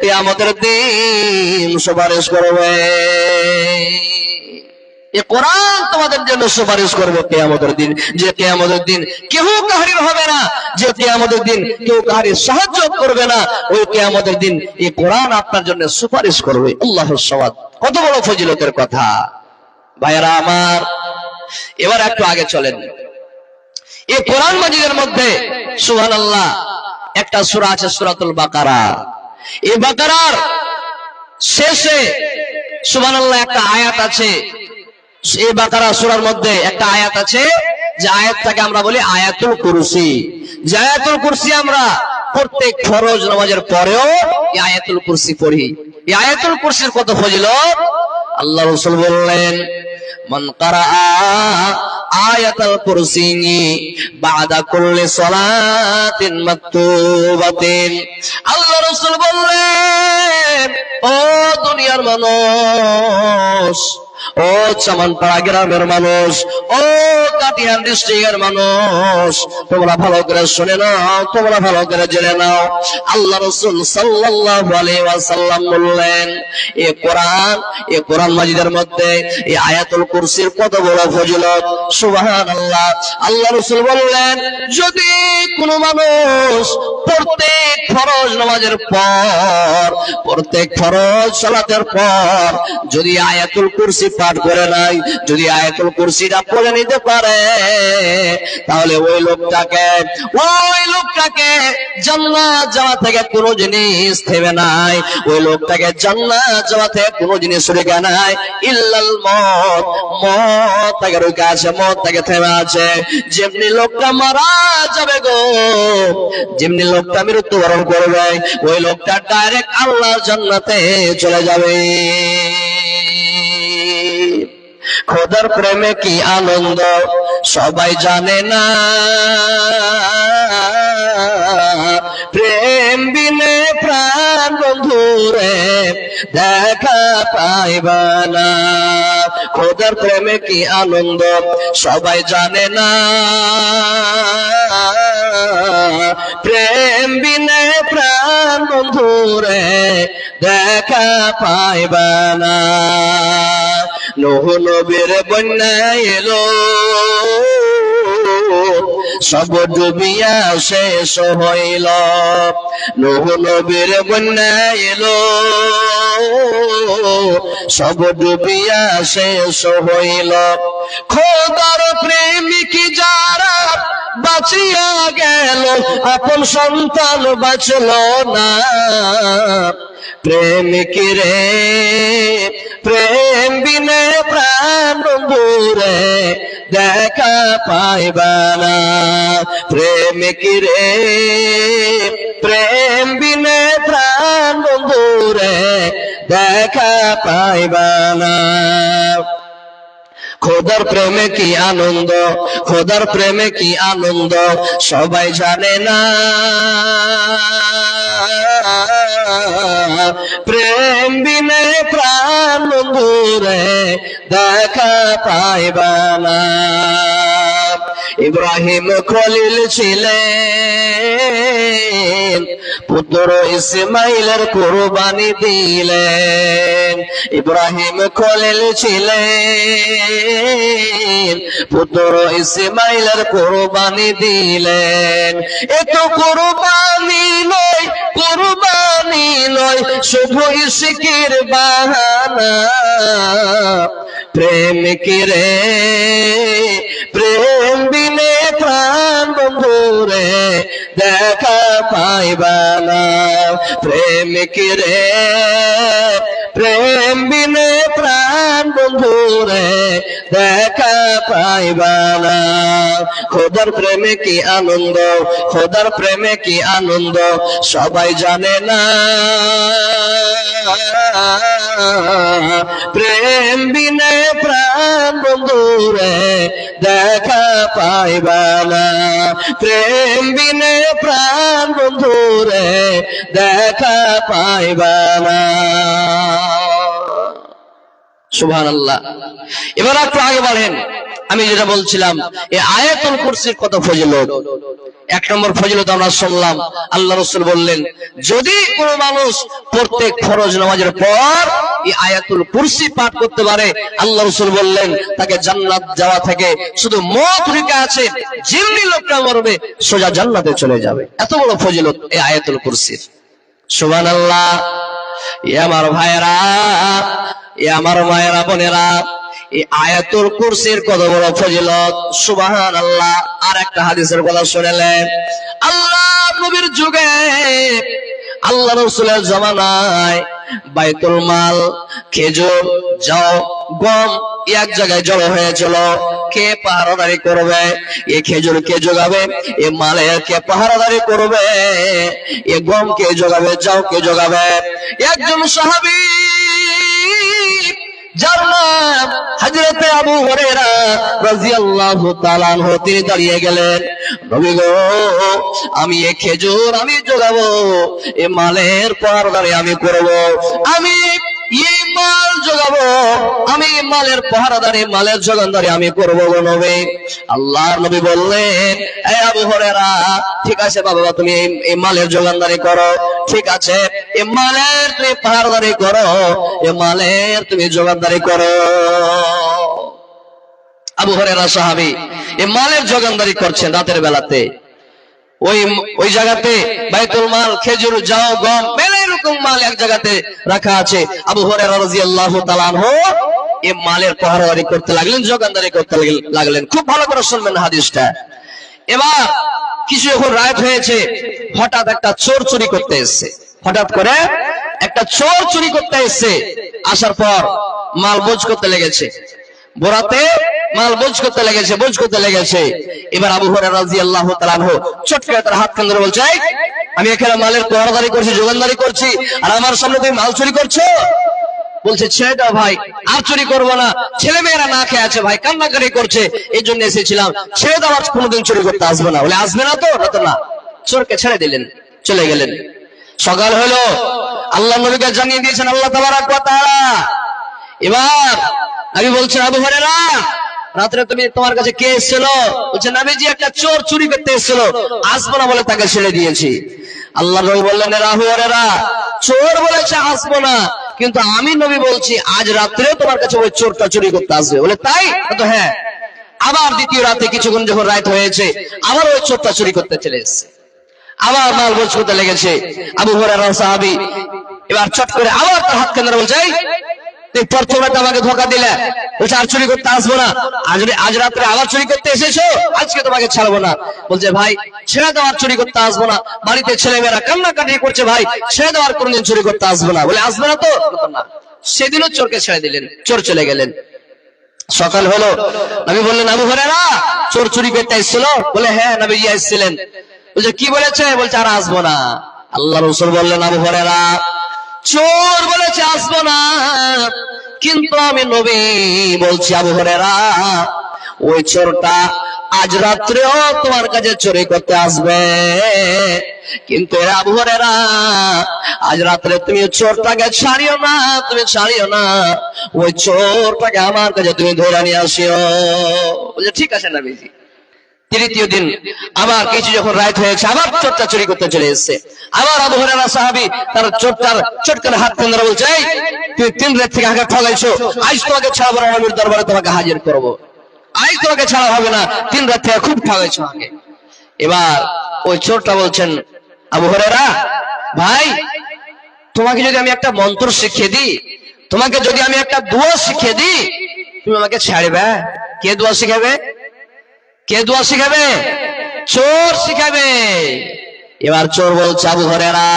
কিয়ামতের দিন সুপারিশ করবে। এই কোরআন তোমাদের জন্য সুপারিশ করবে কিয়ামতের দিন। যে কিয়ামতের দিন কেউ কাহারির হবে না, যে কিয়ামতের দিন কেউ কাহারির সাহায্য করবে না, ওই কিয়ামতের দিন এই কোরআন আপনার জন্য সুপারিশ করবে। আল্লাহুস সামাদ। কত বড় ফজিলতের কথা ভাইয়েরা আমার। এবার একটু আগে চলেন। এই কোরআন মাজিদের মধ্যে সুবহানাল্লাহ একটা সূরা আছে, সূরাতুল বাকারা। এই বাকারার শেষে সুবহানাল্লাহ একটা আয়াত আছে। এই বাকারা সূরার মধ্যে একটা আয়াত আছে, যে আয়াতটাকে আমরা বলি আয়াতুল কুরসি। যে আয়াতুল কুরসি আমরা প্রত্যেক ফরজ নামাজের পরেও এই আয়াতুল কুরসি পড়ি। এই আয়াতুল কুরসির কত ফজিলত। আল্লাহ রাসূল বললেন, মান কারাআ আয়াতুল কুরসি বাদা কুল্লি সালাতিন মাকতুবাতিন। আল্লাহ রাসূল বললেন, ও দুনিয়ার মানুষ, ও চামানপাড়া গ্রামের মানুষ, ও কাটিহান ডিস্ট্রিক্টের মানুষ, তোমরা ভালো করে শুনে নাও, তোমরা ভালো করে জেনে নাও। আল্লাহ রাসূল সাল্লাল্লাহু আলাইহি ওয়াসাল্লাম বললেন, এই কোরআন মাজিদের মধ্যে এই আয়াতুল কুরসির কত বড় ফজিলত। সুবহানাল্লাহ। আল্লাহ রাসূল বললেন, যদি কোনো মানুষ প্রত্যেক ফরজ নামাজের পর, প্রত্যেক ফরজ সালাতের পর যদি আয়াতুল কুরসি পাঠ করে নাই, যদি আয়াতুল কুরসিটা পড়ে নিতে পারে, তাহলে ওই লোকটাকে জান্নাত যাওয়া থেকে কোনো জিনিস থেমে নাই, ওই লোকটাকে জান্নাত যাওয়া থেকে কোনো জিনিস রোকে নাই, ইল্লাল মত। মত তাকে রোকে আছে, মত তাকে থেমে আছে। যেমনি লোকটা মারা যাবে গো, যেমনি লোকটা মৃত্যুবরণ করবে, ওই লোকটা ডাইরেক্ট আল্লাহর জান্নাতে চলে যাবে। খোদার প্রেমে কি আনন্দ সবাই জানে না, প্রেম বিনে প্রাণ বন্ধুরে দেখা পাইবা না। খোদার প্রেমে কি আনন্দ সবাই জানে না, প্রেম বিনে প্রাণ বন্ধুরে দেখা পাইবা না। নূহ নবীর বন্যা এলো, সব ডুবিয়া শেষ হইল। নূহ নবীর বন্যা এলো, সব ডুবিয়া শেষ হইল। খোদার প্রেমিক যারা বাঁচিয়া গেল, আপন সন্তান বাঁচল না। প্রেমিক রে, প্রেম বিনে প্রাণ বন্ধুরে দেখা পাইবা না। প্রেমিক রে, প্রেম বিনে প্রাণ বন্ধুরে দেখা পাইবা না। খোদার প্রেমে কি আনন্দ, খোদার প্রেমে কি আনন্দ সবাই জানে না, প্রেম বিনে রে দেখা পাইবা না। ইব্রাহিম খলিল ছিলেন, পুত্র ইসমাইলের কুরবানি দিলেন। ইব্রাহিম খলিল ছিলেন, পুত্র ইসমাইলের কুরবানি দিলেন। এত কুরবানি নয়, কুরবানি নয়, শুধু ইশকের বাহানা। প্রেম কি রে, প্রেম বিনে প্রাণ বন্ধু রে দেখা পাইবা না। প্রেম কি রে, প্রেম বিনে প্রাণ বন্ধু রে দেখা পাইবা না। খোদার প্রেমে কি আনন্দ, খোদার প্রেমে কি আনন্দ সবাই জানে না। প্রেম বিনে প্রাণ বন্ধু রে দেখা পাইবা না। প্রেম বিনে প্রাণ বন্ধু রে দেখা পাইবা না। সুবহানাল্লাহ। এবার একটু আগে বলেন, আমি যেটা বলছিলাম এই আয়াতুল কুরসির কত ফজিলত। এক নম্বর ফজিলত আমরা শুনলাম, আল্লাহ রাসূল বললেন যদি কোনো মানুষ প্রত্যেক ফরজ নামাজের পর এই আয়াতুল কুরসি পাঠ করতে পারে, আল্লাহ রাসূল বললেন তাকে জান্নাত যাওয়া থেকে শুধু মওত রুকে আছে, যেমনি লোকটা মরবে সোজা জান্নাতে চলে যাবে। এত বড় ফজিলত এই আয়াতুল কুরসির। সুবহানাল্লাহ। আমার ভাইয়েরা, আমার মায়েরা বোনেরা, এই আয়াতুল কুরসির কত বড় ফজিলত। সুবহানাল্লাহ। আর একটা হাদিসের কথা শুনলেন, আল্লাহ নবীর যুগে, আল্লাহ রাসূলের জামানায় বাইতুল মাল, খেজুর, জও, গম এক জায়গায় জড়ো হয়েছিল। কে পাহারাদারি করবে? এ খেজুর কে যোগাবে? এ মালের কে পাহারাদারি করবে? এ গম কে যোগাবে? জও কে যোগাবে? একজন সাহাবী যার নাম হযরত আবু হুরায়রা রাদিয়াল্লাহু তাআলা আনহু, তিনি দাঁড়িয়ে গেলেন, নবী গো আমি এই খেজুর আমি যোগাবো, এই মালের পাহারাদারি আমি করব, আমি এই মাল যোগাবো, আমি মালের পাহারাদারি মালের যোগানদারি আমি করবো গো নবী। আল্লাহর নবী বললেন, এ আবু হুরায়রা ঠিক আছে বাবা, তুমি এই মালের যোগানদারি করো, ঠিক আছে এই মালের তুমি পাহারাদারি করো, এই মালের তুমি যোগানদারি করো। আবু হুরায়রা সাহাবী এই মালের যোগানদারি করছেন রাতের বেলাতে। ওই জায়গাতে বাইতুল মাল, খেজুর, জও, গম, মেলা রকম মাল এক জায়গাতে রাখা আছে। আবু হুরায়রা রাদিয়াল্লাহু তাআলা আনহু এই মালের পাহারাদারি করতে লাগলেন, যোগানদারি করতে লাগলেন। খুব ভালো করে শুনবেন হাদিসটা। এবার কিছু যখন রাত হয়েছে, হঠাৎ একটা চোর চুরি করতে এসেছে। হঠাৎ করে একটা চোর চুরি করতে এসেছে, আসার পর মাল বোঝ করতে লেগেছে, বোরাতে মাল বোঝ করতে লেগেছে। এবার আবু হুরায়রা রাদিয়াল্লাহু তাআলা আনহু চট করে তার হাত ধরে বলছে, আমি এখানে মালের পাহারাদারি করছি, যোগানদারি করছি, আর আমার সামনে তুমি মাল চুরি করছো। বলছে ছেড়ে দাও ভাই, আর চুরি করবো না, ছেলে মেয়েরা না খেয়ে আছে ভাই, কান্নাকারি করছে, এই জন্য এসেছিলাম, ছেড়ে দাও, আজ কোনোদিন চুরি করতে আসবো না। বলে আসবে না তো? না। চোরকে ছেড়ে দিলেন, চলে গেলেন। সকাল হলো, আল্লাহ নবীকে জানিয়ে দিয়েছেন আল্লাহ তাবারাক ওয়া তাআলা। এবার আমি বলছি আবু হুরায়রা রাত্রে তোমার কাছে কে এসেছিল? বলছে নবীজি একটা চোর চুরি করতে এসেছিল, আসবো না বলে তাকে ছেড়ে দিয়েছি। আল্লাহ নবী বললেন, আবু হুরায়রা চোর বলেছে আসবো না, কিন্তু আমি নবী বলছি আজ রাত্রেও তোমার কাছে ওই চোরটা চুরি করতে আসবে। বলে তাই? তো হ্যাঁ। আবার দ্বিতীয় রাতে কিছুক্ষণ যখন রাত হয়েছে, আবার ওই চোরটা চুরি করতে চলে এসেছে, আবার মাল বোঝ করতে লেগেছে। আবু হুরায়রা সাহাবী এবার চট করে আবার তার হাত কেন্দ্রে বলছে, তুই প্রথম রাতে আমাকে ধোকা দিলে, বলছে আর চুরি করতে আসবো না, আজ রাত্রে আবার চুরি করতে এসেছো, আজকে তোমাকে ছাড়বো না। বলছে ভাই ছেড়ে দাও, আর চুরি করতে আসবো না, বাড়িতে ছেলে মেয়েরা কান্নাকাটি করছে, ভাই ছেড়ে দাও, আর কোনোদিন চুরি করতে আসবো না। বলে আসবে না তো? না। সেদিনও চোরকে ছেড়ে দিলেন, চোর চলে গেলেন। সকাল হলো, নবী বললেন, আবু হুরায়রা চোর চুরি করতে এসেছিল? বলে হ্যাঁ নবীজি এসেছিলেন। বলছে কি বলেছে? বলছে আর আসবো না। আল্লাহ রাসূল বললেন, আবু হুরায়রা চোর বলেছে আসবো না, কিন্তু আমি নবী বলছি আবু হুরায়রা ওই চোরটা আজ রাত্রেও তোমার কাছে চুরি করতে আসবে, কিন্তু এরা আবু হুরায়রা আজ রাত্রে তুমি চোরটাকে ছাড়িও না, তুমি ছাড়িও না, ওই চোরটাকে আমার কাছে তুমি ধরে নিয়ে আসিও। বলছে ঠিক আছে নবীজি। তৃতীয় দিন আবার কিছু যখন রাত হয়েছে, আবার চোরটা চুরি করতে চলে এসেছে। আবার আবু হুরায়রা সাহাবী তার চোরটার চোরটার হাত ধরে বলছে, এই তুমি 3 রাত থেকে আগে ঠকাইছো, আজ তোমাকে ছাড়বো না, নবীর দরবারে তোমাকে হাজির করবো, আজ তোমাকে ছাড়া হবে না, 3 রাত থেকে খুব ঠকাইছো আগে। এবার ওই চোরটা বলছেন, আবু হুরায়রা ভাই, তোমাকে যদি আমি একটা মন্ত্র শিখিয়ে দিই, তোমাকে যদি আমি একটা দোয়া শিখিয়ে দিই, তুমি আমাকে ছাড়বে? কে দোয়া শিখাবে? কে দোয়া শিখাবে? চোর শিখাবে। এবার চোর বলছে, আবু হুরায়রা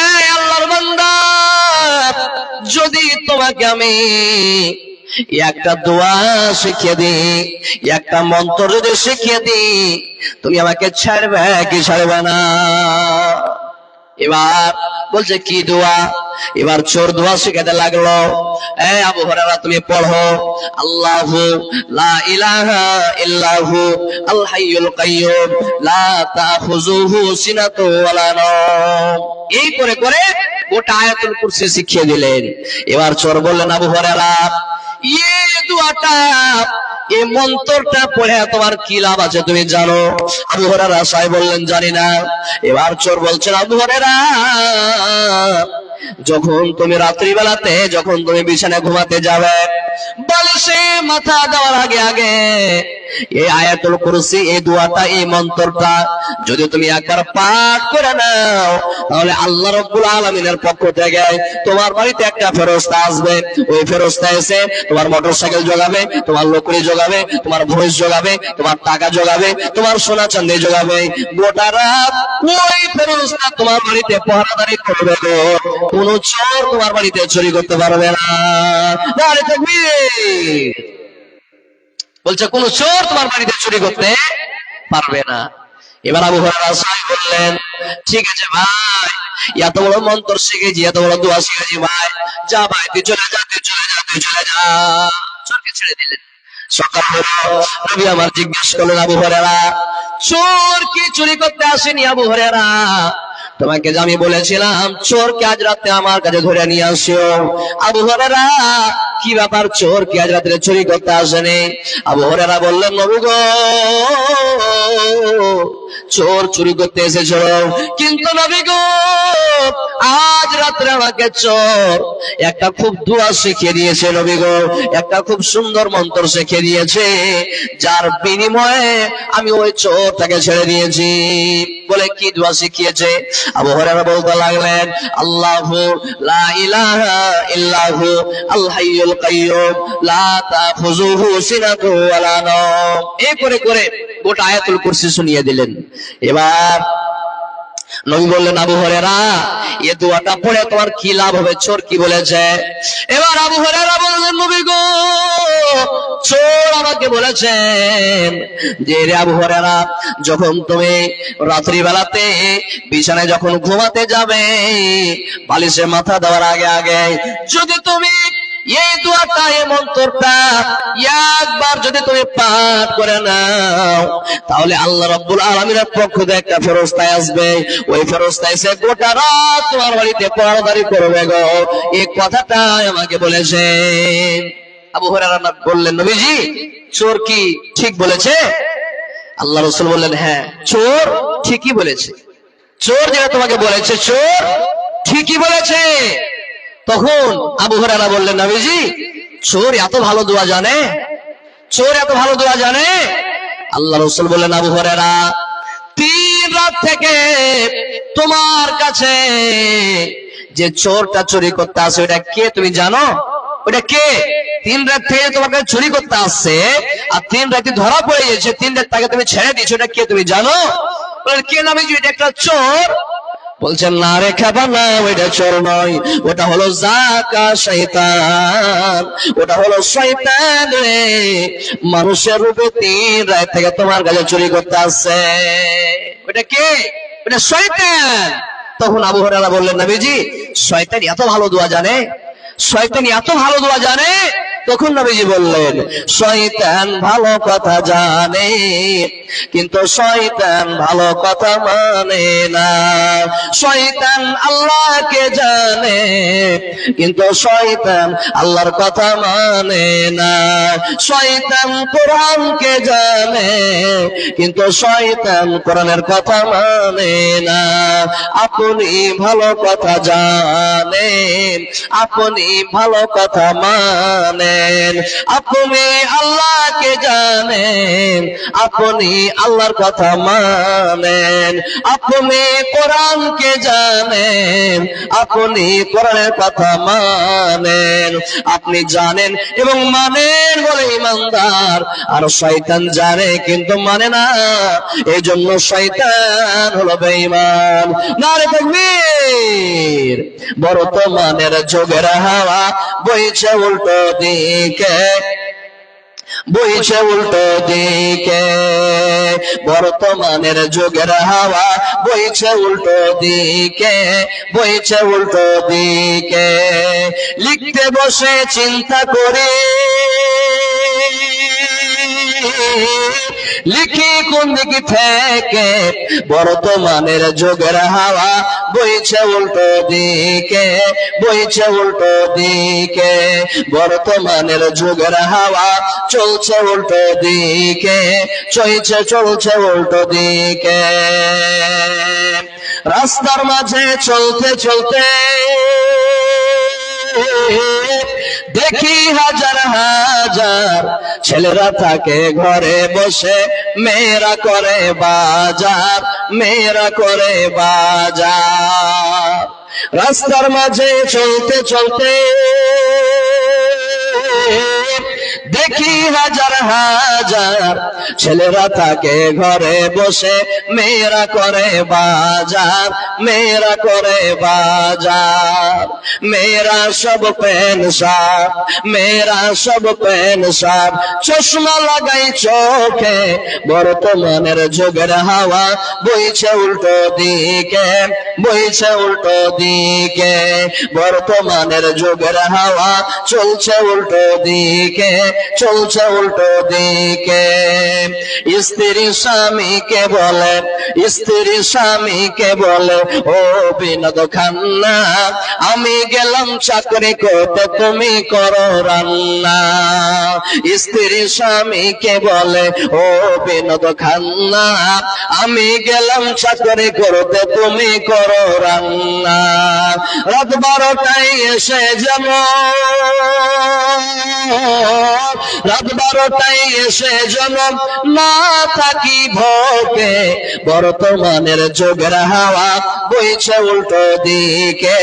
এই আল্লাহর বান্দা, যদি তোমাকে আমি একটা দোয়া শিখিয়ে দিই, একটা মন্ত্র যদি শিখিয়ে দিই, তুমি আমাকে ছাড়বে কি ছাড়বে না? এবার বলছে কি দোয়া? এবার চোর দোয়া শিখাতে লাগলো, এই আবু হুরায়রা তুমি পড়ো, আল্লাহু লা ইলাহা ইল্লাহু আল হাইয়ুল কাইয়্যুম লা তাখুযুহু সিনাতুন ওয়ালা নাওম। এই করে করে গোটা আয়াতুল কুরসি শিখিয়ে দিলেন। এবার চোর বললেন, আবু হুরায়রা এই দোয়াটা, এই মন্ত্রটা পড়ে তোমার কি লাভ আছে তুমি জানো? আবু হুরায়রা সাহেব বললেন জানি না। এবার চোর বলছেন, আবু হুরায়রা যখন তুমি রাত্রিবেলাতে যখন তুমি বিছানায় ঘুমাতে যাবে, বালিশে মাথা দেওয়ার আগে আগে এই আয়াতুল কুরসি, এই দোয়াটা, এই মন্ত্রটা যদি তুমি একবার পাঠ করে নাও, তাহলে আল্লাহ রাব্বুল আলামিনের পক্ষ থেকে তোমার বাড়িতে একটা ফেরেশতা আসবে। ওই ফেরেশতা এসে তোমার মোটরসাইকেল জোগাবে, তোমার লকড়ি জোগাবে, তোমার ভৈঁস জোগাবে, তোমার টাকা জোগাবে, তোমার সোনা চাঁদি জোগাবে। গোটা রাত ওই ফেরেশতা তোমার বাড়িতে পাহারাদারি করবে। কোন চোর তোমার বাড়িতে চুরি করতে পারবে না। নারে তাকবীর। বলছে কোন চোর তোমার বাড়িতে চুরি করতে পারবে না। এবার আবু হুরায়রা সাহেব বললেন, ঠিক আছে ভাই, এত বড় মন্ত্র শিখেছি, এত বড় দোয়া শিখেছি ভাই, যা ভাই তুই চলে যা, তুই চলে যা, তুই চলে যা। চোরকে ছেড়ে দিলেন। সকাল হলো, নবী আমার জিজ্ঞেস করলেন, আবু হুরায়রা চোর কি চুরি করতে আসেনি? আবু হুরায়রা তোমাকে যে আমি বলেছিলাম চোরকে আজ রাতে আমার কাছে ধরে নিয়ে আসিও। আবু হুরায়রা কি ব্যাপার, চোর কি আজ রাতে চুরি করতে আসেনি? আবু হুরায়রা বললেন, নবী গো, চোর চুরি করতে এসেছিল, কিন্তু নবী গো আজ রাত্রে আমাকে চোর একটা খুব দোয়া শিখিয়ে দিয়েছে নবী গো, একটা খুব সুন্দর মন্ত্র শিখিয়ে দিয়েছে, যার বিনিময়ে আমি ওই চোরটাকে ছেড়ে দিয়েছি। বলে কি দোয়া শিখিয়েছে? আবু হুরায়রা বলতে লাগলেন, আল্লাহু লা ইলাহা ইল্লাহু আল হাইয়ুল কাইয়্যুম লা তাখুযুহু সিনাতুন ওয়ালা নাওম। এই করে করে গোটা আয়াতুল কুরসি শুনিয়ে দিলেন। এবার নবী বললেন, আবু হুরায়রা এই দোয়াটা পড়ে তোমার কি লাভ হবে? চোর কি বলেছে? এবার আবু হুরায়রা বললেন, নবী গো, চোর আমাকে বলেছেন যে রে আবু হুরায়রা, যখন তুমি রাত্রি বেলাতে বিছানায় যখন ঘুমাতে যাবে, বালিশে মাথা দেওয়ার আগে আগে যদি তুমি এই দোয়াটা, এই মন্ত্রটা একবার যদি তুমি পাঠ করে নাও, তাহলে আল্লাহ রাব্বুল আলামিনের পক্ষ থেকে একটা ফেরেশতা আসবে। ওই ফেরেশতা এসে গোটা রাত তোমার বাড়িতে পাহারাদারি করবে গো। এই কথাটা আমাকে বলেছে। আবু হুরায়রা বললেন, নবীজি চোর কি ঠিক বলেছে? আল্লাহ রাসূল বললেন, হ্যাঁ চোর ঠিকই বলেছে। চোর যেটা তোমাকে বলেছে, চোর ঠিকই বলেছে। তখন আবু হুরায়রা বললেন, নবীজি চোর এত ভালো দোয়া জানে? চোর এত ভালো দোয়া জানে? আল্লাহ রাসূল বললেন, আবু হুরায়রা 3 রাত থেকে তোমার কাছে যে চোরটা চুরি করতে আসে, ওটা কে তুমি জানো? ওটা কে? 3 রাত থেকে তোমার কাছে চুরি করতে আসছে, আর 3 রাতে ধরা পড়ে গেছে, 3 রাত তাকে তুমি ছেড়ে দিয়েছো, ওটা কে তুমি জানো? বলেন, কে নবীজি? এটা একটা চোর। বলছেন, না রে খাবা না, ওইটা চোর নয়, ওটা হলো জাকা শয়তান, ওটা হলো শয়তান রে, মানুষের রূপে 3 রাত থেকে তোমার কাছে চুরি করতে আসছে। ওটা কে? ওটা শয়তান। তখন আবু হুরায়রা বললেন, নবীজি শয়তান এত ভালো দোয়া জানে? শয়তান এত ভালো দোয়া জানে? তখন নবীজি বললেন, শয়তান ভালো কথা জানে কিন্তু শয়তান ভালো কথা মানে না। শয়তান আল্লাহকে জানে কিন্তু শয়তান আল্লাহর কথা মানে না। শয়তান কোরআনকে জানে কিন্তু শয়তান কোরআনের কথা মানে না। আপনি ভালো কথা জানেন, আপনি ভালো কথা মানেন, আপনি আল্লাহকে জানেন, আপনি আল্লাহর কথা মানেন, আপনি কোরআনকে জানেন, আপনি কোরআনের কথা মানেন। আপনি জানেন এবং মানেন বলে ঈমানদার, আর শয়তান জানে কিন্তু মানে না, এই জন্য শয়তান হলো বেঈমান। নারে তাকবীর। বর্তমানের যুগের হাওয়া বইছে উল্টো দিকে, বইছে উল্টো দিকে। বর্তমানের যুগের হাওয়া বইছে উল্টো দিকে, বইছে উল্টো দিকে। লিখতে বসে চিন্তা করে লিখি কোন দিক থেকে, বর্তমানের যুগের হাওয়া বইছে উল্টো দিকে, বইছে উল্টো দিকে। বর্তমানের যুগের হাওয়া চলছে উল্টো দিকে, চলছে উল্টো দিকে। রাস্তার মাঝে চলতে চলতে দেখি হাজার হাজার ছেলেরা থাকে ঘরে বসে, মেয়েরা করে বাজার, মেয়েরা করে বাজার। রাস্তার মাঝে চলতে চলতে দেখি হাজার হাজার ছেলেরা থাকে ঘরে বসে, মেয়েরা করে বাজার, মেয়েরা করে বাজার। মেয়েরা সব প্যান্ট শার্ট, মেয়েরা সব প্যান্ট শার্ট, চশমা লাগাই চোখে। বর্তমানের যুগের হাওয়া বইছে উল্টো দিকে, বইছে উল্টো দিকে। বর্তমানের যুগের হাওয়া চলছে উল্টো দিকে, চলছে উল্টো দিকে। স্ত্রী স্বামীকে বলে, স্ত্রী স্বামীকে বলে, ও বিনোদ খান্না আমি গেলাম চাকরি করতে, তুমি করো রান্না। স্ত্রী স্বামীকে বলে, ও বিনোদ খান্না আমি গেলাম চাকরি করতে, তুমি করো রান্না। রাত 12টায় এসে যেন, রাত 12টায় এসে যেন না থাকি ভোগে। বর্তমানের যুগের হাওয়া বইছে উল্টো দিকে,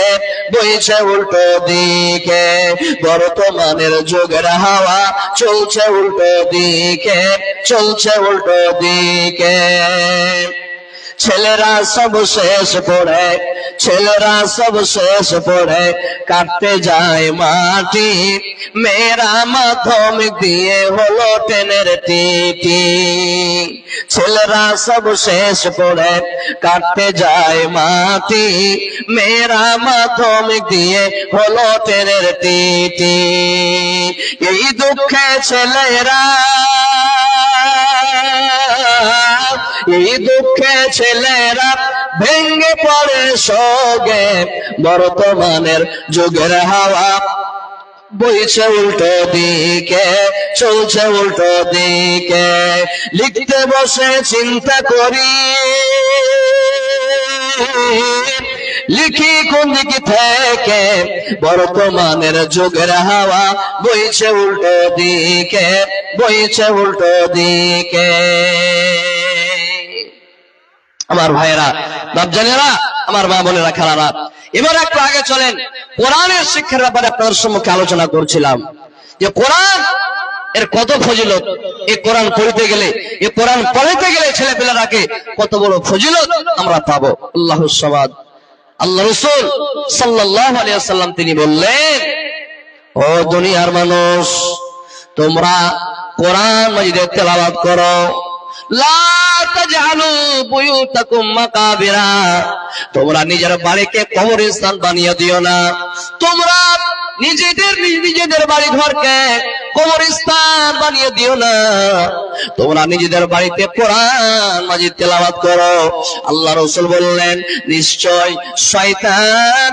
বইছে উল্টো দিকে। বর্তমানের যুগের হাওয়া চলছে উল্টো দিকে, চলছে উল্টো দিকে। ছেলেরা সব শেষ পড়ে, ছেলেরা সব শেষ পড়ে কাটতে যায় মাটি, মেয়েরা মাধ্যমিক দিয়ে হলো টেনের টিটি। ছেলেরা সব শেষ পড়ে কাটতে যায় মাটি, মেয়েরা মাধ্যমিক দিয়ে হলো টেনের টিটি। এই দুঃখে ছেলেরা, এই দুঃখে ছেলেরা ভেঙ্গে পড়ে সোগে। বর্তমানের যুগের হাওয়া বইছে উল্টো দিকে, চলছে উল্টো দিকে। লিখতে বসে চিন্তা করি লিখি কোন দিক থেকে, বর্তমানের যুগের হাওয়া বইছে উল্টো দিকে, বইছে উল্টো দিকে। আমার ভাইয়েরা, বাপজানেরা, আমার মা বোনেরা, খেলারা, এবার একটু আগে চলেন কোরআনের শিক্ষার ব্যাপারে আপনাদের সম্মুখে আলোচনা করছিলাম যে কোরআন এর কত ফজিলত। এই কোরআন পড়তে গেলে, এই কোরআন পড়তে গেলে ছেলেপেলেরাকে কত বড় ফজিলত আমরা পাবো। আল্লাহুস সামাদ। আল্লাহ রাসূল সাল্লাল্লাহু আলাইহি ওয়াসাল্লাম তিনি বললেন, ও দুনিয়ার মানুষ, তোমরা কোরআন মাজিদের তেলাওয়াত করো। লা তাজআলু বুয়ুতাকুম মাকাবিরা, তোমরা নিজের বাড়িকে কবরস্থান বানিয়ে দিও না। তোমরা নিজেদের বাড়ি ঘরকে কবরস্থান বানিয়ে দিও না, তোমরা নিজেদের বাড়িতে কোরআন মাজিদ তেলাওয়াত করো। আল্লাহ রাসূল বললেন, নিশ্চয় শয়তান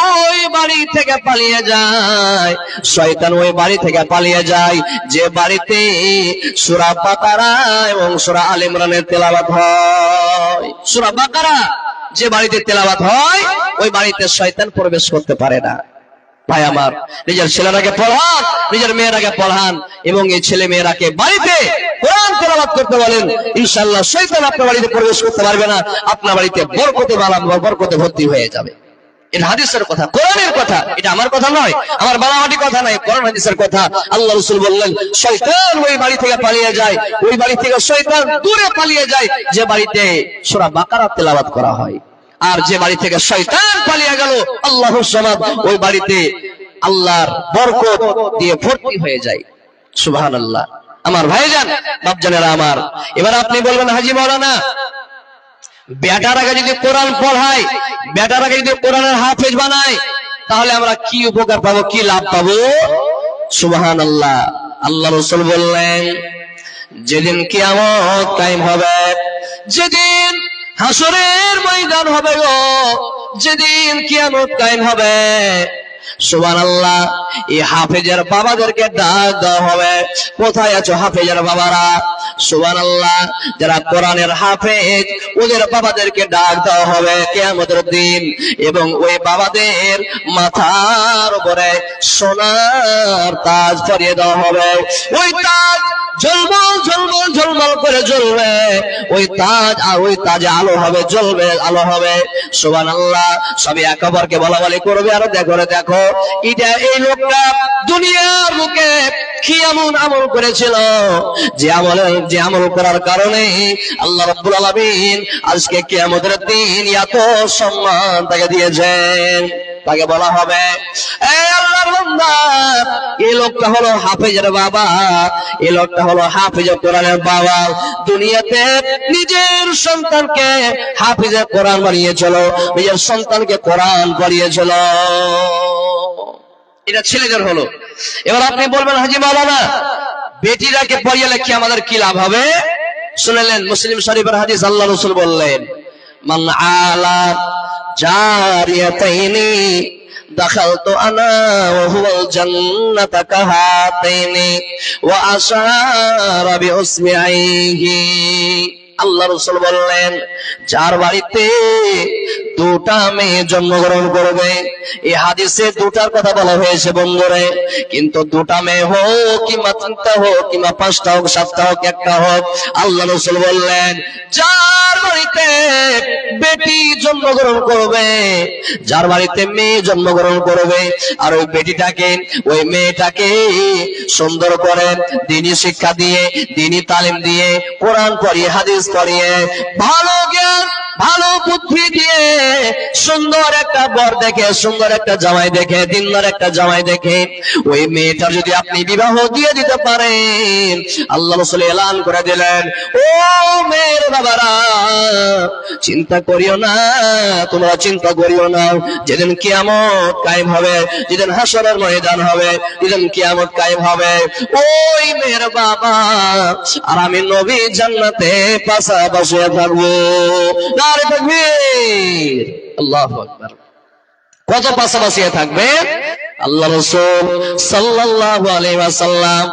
ওই বাড়ি থেকে পালিয়ে যায়, শয়তান ওই বাড়ি থেকে পালিয়ে যায় যে বাড়িতে সূরা বাকারা এবং সূরা আলে ইমরানের তেলাওয়াত হয়। সূরা বাকারা যে বাড়িতে তেলাওয়াত হয় ওই বাড়িতে শয়তান প্রবেশ করতে পারে না। ভাই আমার, নিজের ছেলেরাকে পড়ান, নিজের মেয়েরাকে পড়ান এবং এই ছেলে মেয়েরাকে বাড়িতে কোরআন তেলাওয়াত করতে বলেন। ইনশাআল্লাহ শয়তান আপনার বাড়িতে প্রবেশ করতে পারবে না, আপনার বাড়িতে বরকতে ভর্তি হয়ে যাবে। এটা হাদিসের কথা, কোরআনের কথা, এটা আমার কথা নয়, আমার বানাওয়াটি কথা নয়, কোরআন হাদিসের কথা। আল্লাহ রাসূল বললেন, শয়তান ওই বাড়ি থেকে পালিয়ে যায়, ওই বাড়ি থেকে শয়তান দূরে পালিয়ে যায় যে বাড়িতে সূরা বাকারা তেলাওয়াত করা হয়। আর যে বাড়ি থেকে শয়তান পালিয়ে গেল, আল্লাহুস সামাদ, ওই বাড়িতে আল্লাহর বরকত দিয়ে ভর্তি হয়ে যায়। সুবহানাল্লাহ। আমার ভাইজান, বাপজানেরা আমার, এবার আপনি বলবেন, হাজী মাওলানা, বেটারাকে যদি কোরআন পড়ায়, বেটারাকে যদি কোরআনের হাফেজ বানায়, তাহলে আমরা কি উপকার পাবো, কি লাভ পাবো? সুবহানাল্লাহ। আল্লাহ রাসূল বললেন, যেদিন কিয়ামত কায়েম হবে, যেদিন হাসরের ময়দান হবে গো, যেদিন কিয়ামত কায়েম হবে, সুবহানাল্লাহ, এই হাফেজের বাবাদেরকে ডাক দেওয়া হবে। কোথায় আছো হাফেজের বাবারা? সুবহানাল্লাহ, যারা কোরআনের হাফেজ ওদের বাবাদেরকে ডাক দেওয়া হবে কিয়ামতের দিন, এবং ওই বাবাদের মাথার উপরে সোনার তাজ পরিয়ে দেওয়া হবে। ওই তাজ ঝলমল ঝলমল ঝলমল করে জ্বলবে, ওই তাজ, আর ওই তাজে আলো হবে, জ্বলবে, আলো হবে। সুবহানাল্লাহ। সবই এক অপরকে বলাবলি করবে, আর দেখো রে দেখো, এটা এই লোকটা দুনিয়ার বুকে কি এমন আমল করেছিল, যে আমল করার কারণে আল্লাহ রাব্বুল আলামিন আজকে কিয়ামতের দিন এত সম্মান তাকে দিয়েছেন। তাকে বলা হবে, এই আল্লাহর বান্দা, এই লোকটা হলো হাফেজের বাবা, এই লোকটা হলো হাফেজে কোরআনের বাবা, দুনিয়াতে নিজের সন্তানকে হাফেজে কোরআন বানিয়েছিল, নিজের সন্তানকে কোরআন পড়িয়েছিল। এটা ছেলেদের হলো। এবার আপনি বলবেন, হাজী মাওলানা, বেটিরাকে পড়িয়ে লেখে আমাদের কি লাভ হবে? শুনলেন মুসলিম শরীফের হাদিস, আল্লাহ রাসূল বললেন, মান আলা জারিয়াতাইনি দাখালতু আনা ওয়া হুয়াল জান্নাতা কাহাতাইনি ওয়া আশারা বিউসবিহি। আল্লাহ রাসূল বললেন, যার বাড়িতে দুটা মেয়ে জন্মগ্রহণ করবে, এই হাদিসে দুটার কথা বলা হয়েছে বন্ধুরে, কিন্তু দুটা মেয়ে হোক কিংবা তিনটা হোক কিংবা পাঁচটা হোক, সাতটা হোক, একটা হোক, আল্লাহ রাসূল বললেন, যার বাড়িতে বেটি জন্মগ্রহণ করবে, যার বাড়িতে মেয়ে জন্মগ্রহণ করবে, আর ওই বেটিটাকে, ওই মেয়েটাকে সুন্দর করে দ্বীনি শিক্ষা দিয়ে, দ্বীনি তালিম দিয়ে, কোরআন পড়িয়ে, হাদিস পড়িয়ে, ভালো জ্ঞান, ভালো বুদ্ধি দিয়ে, সুন্দর একটা বর দেখে, সুন্দর একটা জামাই দেখে, দিনদার একটা জামাই দেখে, ওই মেয়েটার যদি আপনি বিবাহ দিয়ে দিতে পারেন, আল্লাহ রাসূল এলান করে দিলেন, ও মেয়ের বাবারা, চিন্তা করিও না, তোমরা চিন্তা করিও না, যেদিন কিয়ামত কায়েম হবে, যেদিন হাসরের ময়দান হবে, যেদিন কিয়ামত কায়েম হবে, ওই মেয়ের বাবা আর আমি নবী জান্নাতে পাশাপাশি থাকবো। নারে তাকবীর, আল্লাহু আকবার। কত পাশাপাশি থাকবে? আল্লাহ রাসূল সাল্লাল্লাহু আলাইহি ওয়াসাল্লাম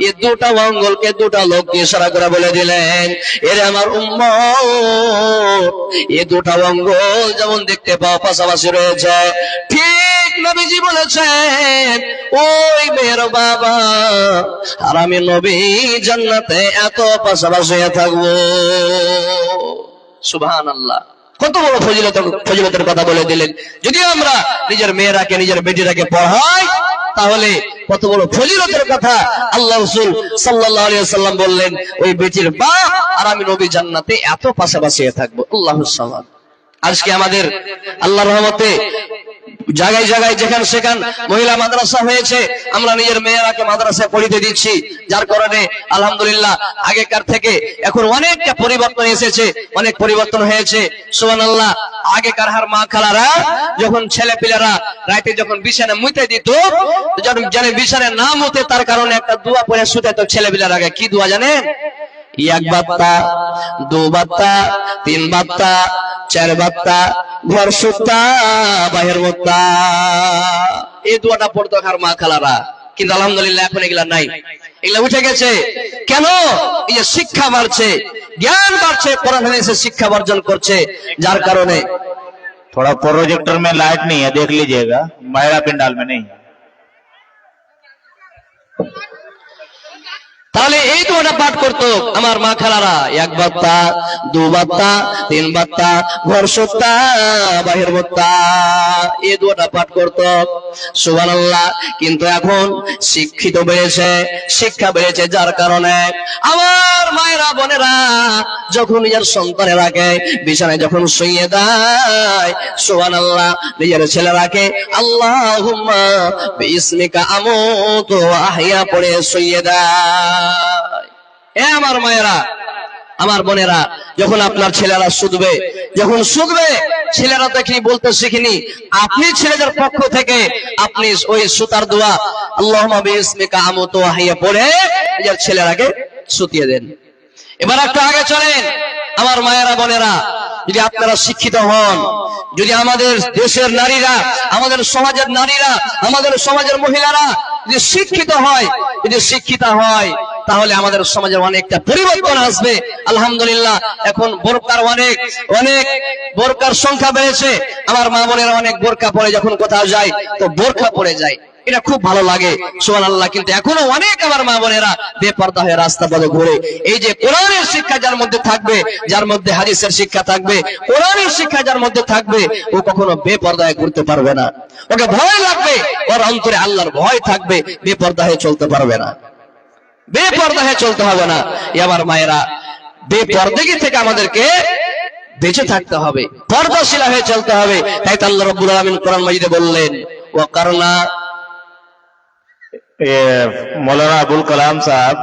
এই দুটা আঙ্গুলকে দুটা লোককে ইশারা করে বলে দিলেন, এরে আমার উম্মত, এই দুটা আঙ্গুল যেমন দেখতে পাও পাশাপাশি রয়েছে, ঠিক নবীজি বলেছেন, ওই মেয়ের বাবা আর আমি নবী জান্নাতে এত পাশাপাশি থাকবো। সুবহানাল্লাহ। কত বড় ফজিলতের কথা বলে দিলেন। যদি আমরা নিজের মেয়েরাকে, নিজের বেটিরাকে পড়াই, তাহলে কত বড় ফজিলতের কথা আল্লাহ রাসূল সাল্লাল্লাহু আলাইহি ওয়াসাল্লাম বললেন, ওই বেটির বাপ আর আমি নবী জান্নাতে এত পাশাপাশি থাকবো। আল্লাহুস সামাদ। আজকে আমাদের আল্লাহর রহমতে জায়গায় জায়গায় যেখানে সেখান মহিলা মাদ্রাসা হয়েছে, আমরা নিজের মেয়েরাকে মাদ্রাসায় পড়িতে দিচ্ছি, যার কারণে আলহামদুলিল্লাহ আগেকার থেকে এখন অনেকটা পরিবর্তন এসেছে, অনেক পরিবর্তন হয়েছে। সুবহানাল্লাহ। আগেকার হার মা খালারা যখন ছেলে পিলেরা রাতে যখন বিছানা মুতে দিত, যেন বিছানা না মুতে তার কারণে একটা দোয়া পড়ে শুতে তো ছেলে পিলের আগে। কি দোয়া জানেন? এক বাত্তা, দু বাত্তা, তিন বাত্তা, চার বাত্তা, ঘর সুত্তা বাহির বাত্তা, এই দোয়াটা পড়তো আর মা খালারা। কিন্তু আলহামদুলিল্লাহ এখন এগুলা নাই, এগুলা উঠে গেছে। কেন? এই যে শিক্ষা বাড়ছে, জ্ঞান বাড়ছে, কোরআন হাদিসের শিক্ষা অর্জন করছে, যার কারণে। थोड़ा प्रोजेक्टर में लाइट नहीं है, देख लीजिएगा, मायरा पिंडाल में नहीं है। তাহলে এই দোয়াটা পাঠ করতো আমার মা খালারা। এক বাত্তা, দু বাত্তা, তিন বাত্তা, ঘর সত্তা বাহির বত্তা, এই দোয়াটা পাঠ করতো। সুবহানাল্লাহ। কিন্তু এখন শিক্ষিত বেড়েছে, শিক্ষা বেড়েছে, যার কারণে আমার মায়েরা বোনেরা যখন নিজের সন্তানেরাকে বিছানায় যখন শুইয়ে দেয়, সুবহানাল্লাহ, নিজের ছেলেরাকে আল্লাহুম্মা বিসমিকা আমুতু ওয়া আহইয়া পড়ে শুইয়ে দেয়। এ আমার মায়েরা, আমার বোনেরা, যখন আপনার ছেলেরা শুধবে, যখন শুধবে, ছেলেরা তো কি বলতে শিখিনি, আপনি ছেলেদের পক্ষ থেকে আপনি ওই সুতার দোয়া আল্লাহুম্মা বিসমিকা আমুতু ওয়া আহইয়া পড়ে নিজের ছেলেরাকে শুতিয়ে দেন। এবার একটু আগে চলেন আমার মায়েরা বোনেরা, যদি আপনারা শিক্ষিত হন, যদি আমাদের দেশের নারীরা, আমাদের সমাজের নারীরা, আমাদের সমাজের মহিলারা যদি শিক্ষিত হয়, যদি শিক্ষিত হয়, তাহলে আমাদের সমাজের অনেকটা পরিবর্তন আসবে। আলহামদুলিল্লাহ এখন বোরকার অনেক অনেক বোরকার সংখ্যা বেড়েছে। আমার মা বোনেরা অনেক বোরকা পরে যখন কোথাও যায় তো বোরকা পরে যায়, এটা খুব ভালো লাগে। সুবহানাল্লাহ। কিন্তু এখনো অনেক আমার মা বোনেরা বেপরদা হয়ে রাস্তা পথে ঘুরে। এই যে কোরআনের শিক্ষা যার মধ্যে থাকবে, যার মধ্যে হাদিসের শিক্ষা থাকবে, কোরআনের শিক্ষা যার মধ্যে থাকবে, ও কখনো বেপরদায় ঘুরতে পারবে না। ওকে ভয় লাগবে, ওর অন্তরে আল্লাহর ভয় থাকবে, বেপরদা হয়ে চলতে পারবে না, বেপরদা হয়ে চলতে হবে না। আমার মায়েরা, বেপরদেগি থেকে আমাদেরকে বেঁচে থাকতে হবে, পর্দাশীলা হয়ে চলতে হবে। তাই তো আল্লাহ রাব্বুল আলামিন কোরআন মাজিদে বললেন, ওয়াকারনা। मौलाना अबुल कलाम साहब,